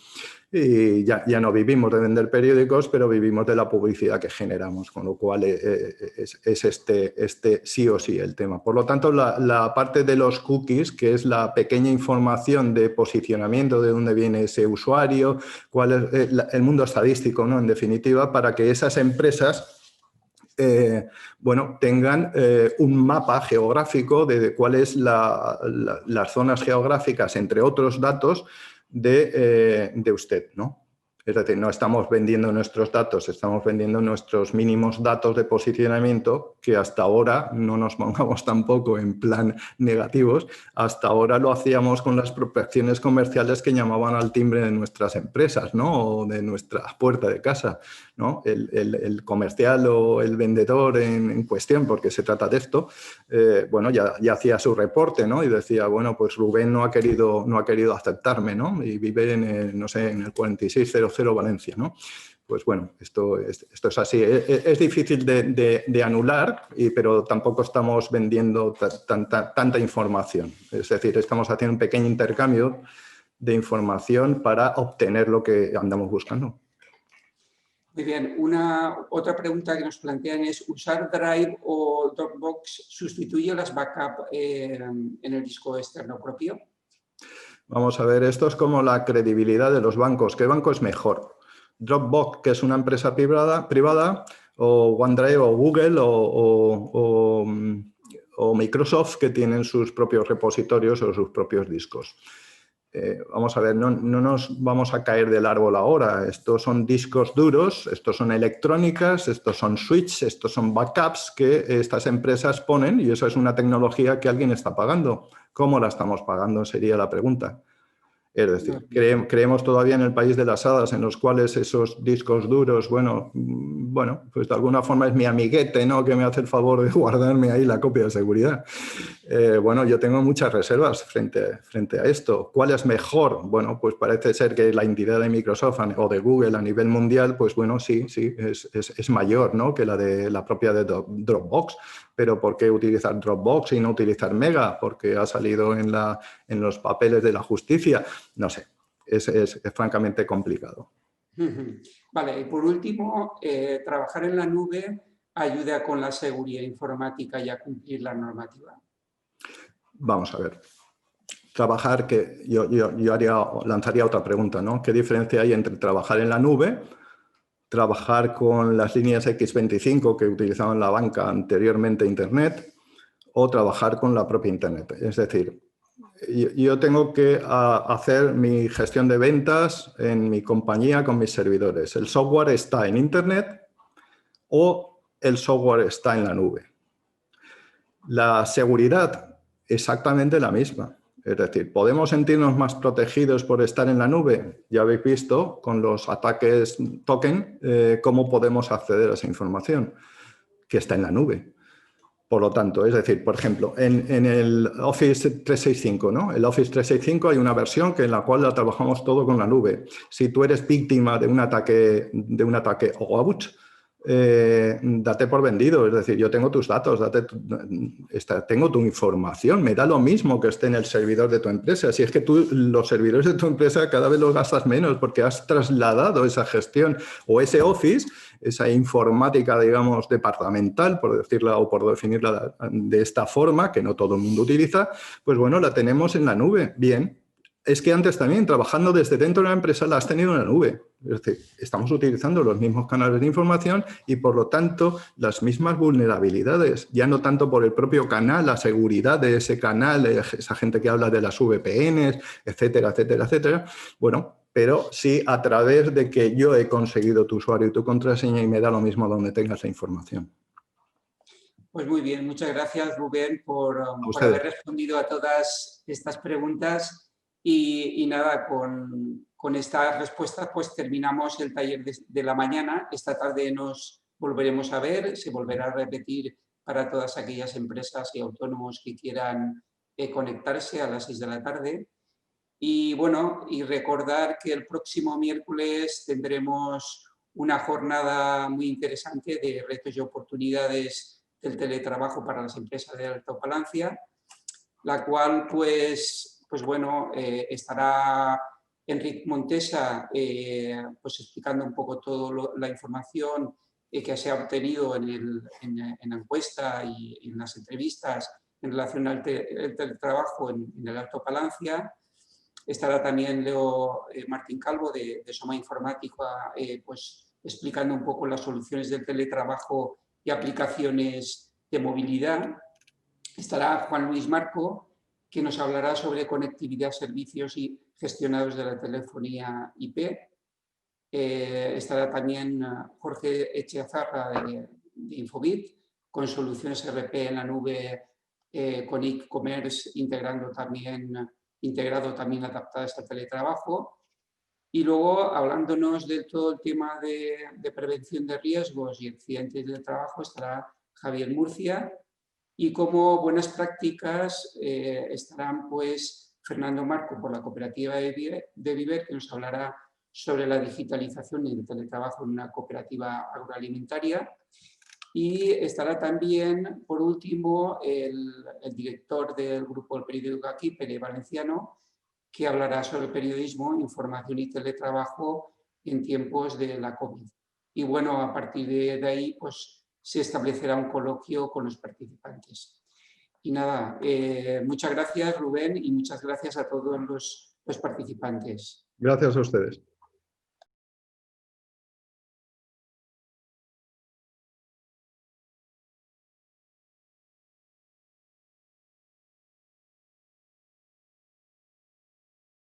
Y ya no vivimos de vender periódicos, pero vivimos de la publicidad que generamos, con lo cual es este sí o sí el tema. Por lo tanto, la parte de los cookies, que es la pequeña información de posicionamiento de dónde viene ese usuario, cuál es el mundo estadístico, ¿no?, en definitiva, para que esas empresas bueno, tengan un mapa geográfico de cuáles las zonas geográficas, entre otros datos, de usted, ¿no? Es decir, no estamos vendiendo nuestros datos, estamos vendiendo nuestros mínimos datos de posicionamiento, que hasta ahora, no nos pongamos tampoco en plan negativos, hasta ahora lo hacíamos con las prospecciones comerciales que llamaban al timbre de nuestras empresas, ¿no?, o de nuestra puerta de casa, ¿no? El comercial o el vendedor en cuestión, porque se trata de esto, bueno, ya hacía su reporte, ¿no?, y decía, bueno, pues Rubén no ha querido aceptarme, ¿no?, y vive en, no sé, en el 4600 Valencia, ¿no? Pues bueno, esto es así. Es difícil de anular, pero tampoco estamos vendiendo tanta información. Es decir, estamos haciendo un pequeño intercambio de información para obtener lo que andamos buscando. Muy bien, otra pregunta que nos plantean es, ¿usar Drive o Dropbox sustituye las backups en el disco externo propio? Vamos a ver, esto es como la credibilidad de los bancos. ¿Qué banco es mejor? Dropbox, que es una empresa privada, o OneDrive, o Google, o Microsoft, que tienen sus propios repositorios o sus propios discos. Vamos a ver, no nos vamos a caer del árbol ahora. Estos son discos duros, estos son electrónicas, estos son switches, estos son backups que estas empresas ponen, y eso es una tecnología que alguien está pagando. ¿Cómo la estamos pagando? Sería la pregunta. Es decir, creemos todavía en el país de las hadas, en los cuales esos discos duros, bueno, pues de alguna forma es mi amiguete, ¿no?, que me hace el favor de guardarme ahí la copia de seguridad. Bueno, yo tengo muchas reservas frente a esto. ¿Cuál es mejor? Bueno, pues parece ser que la entidad de Microsoft o de Google a nivel mundial, pues bueno, sí, es mayor, ¿no?, que la propia de Dropbox. Pero ¿por qué utilizar Dropbox y no utilizar Mega? Porque ha salido en los papeles de la justicia. No sé, es francamente complicado. Vale, y por último, trabajar en la nube ayuda con la seguridad informática y a cumplir la normativa. Vamos a ver. Trabajar, que yo lanzaría otra pregunta, ¿no? ¿Qué diferencia hay entre trabajar en la nube, trabajar con las líneas X25 que utilizaban la banca anteriormente Internet, o trabajar con la propia Internet? Es decir, yo tengo que hacer mi gestión de ventas en mi compañía con mis servidores. ¿El software está en Internet o el software está en la nube? La seguridad, exactamente la misma. Es decir, ¿podemos sentirnos más protegidos por estar en la nube? Ya habéis visto con los ataques token cómo podemos acceder a esa información que está en la nube. Por lo tanto, es decir, por ejemplo, en el Office 365, ¿no? El Office 365 hay una versión en la cual la trabajamos todo con la nube. Si tú eres víctima de un ataque OAuth, date por vendido. Es decir, yo tengo tus datos, tengo tu información, me da lo mismo que esté en el servidor de tu empresa. Si es que tú los servidores de tu empresa cada vez los gastas menos porque has trasladado esa gestión o ese Office, esa informática, digamos, departamental, por decirla o por definirla de esta forma, que no todo el mundo utiliza, pues bueno, la tenemos en la nube. Bien. Es que antes también, trabajando desde dentro de la empresa, la has tenido en la nube. Es decir, estamos utilizando los mismos canales de información y, por lo tanto, las mismas vulnerabilidades. Ya no tanto por el propio canal, la seguridad de ese canal, esa gente que habla de las VPNs, etcétera, etcétera, etcétera. Bueno, pero sí a través de que yo he conseguido tu usuario y tu contraseña y me da lo mismo donde tengas la información. Pues muy bien, muchas gracias, Rubén, por haber respondido a todas estas preguntas. Y nada, con estas respuestas pues terminamos el taller de la mañana. Esta tarde nos volveremos a ver, se volverá a repetir para todas aquellas empresas y autónomos que quieran conectarse a las 6 de la tarde. Y bueno, y recordar que el próximo miércoles tendremos una jornada muy interesante de retos y oportunidades del teletrabajo para las empresas de Alto Palancia, la cual pues bueno, estará Enric Montesa pues explicando un poco toda la información que se ha obtenido en la encuesta y en las entrevistas en relación al teletrabajo en el Alto Palancia. Estará también Martín Calvo de Soma Informática pues explicando un poco las soluciones del teletrabajo y aplicaciones de movilidad. Estará Juan Luis Marco, que nos hablará sobre conectividad, servicios y gestionados de la telefonía IP. Estará también Jorge Echeazarra de Infobit, con soluciones RP en la nube, con e-commerce integrado también adaptadas al teletrabajo. Y luego, hablándonos de todo el tema de prevención de riesgos y accidentes del trabajo, estará Javier Murcia. Y como buenas prácticas estarán pues Fernando Marco por la cooperativa de Viver, que nos hablará sobre la digitalización y el teletrabajo en una cooperativa agroalimentaria. Y estará también, por último, el director del grupo El Periódico Aquí, Pere Valenciano, que hablará sobre periodismo, información y teletrabajo en tiempos de la COVID. Y bueno, a partir de ahí, pues se establecerá un coloquio con los participantes. Y nada, muchas gracias, Rubén, y muchas gracias a todos los participantes. Gracias a ustedes.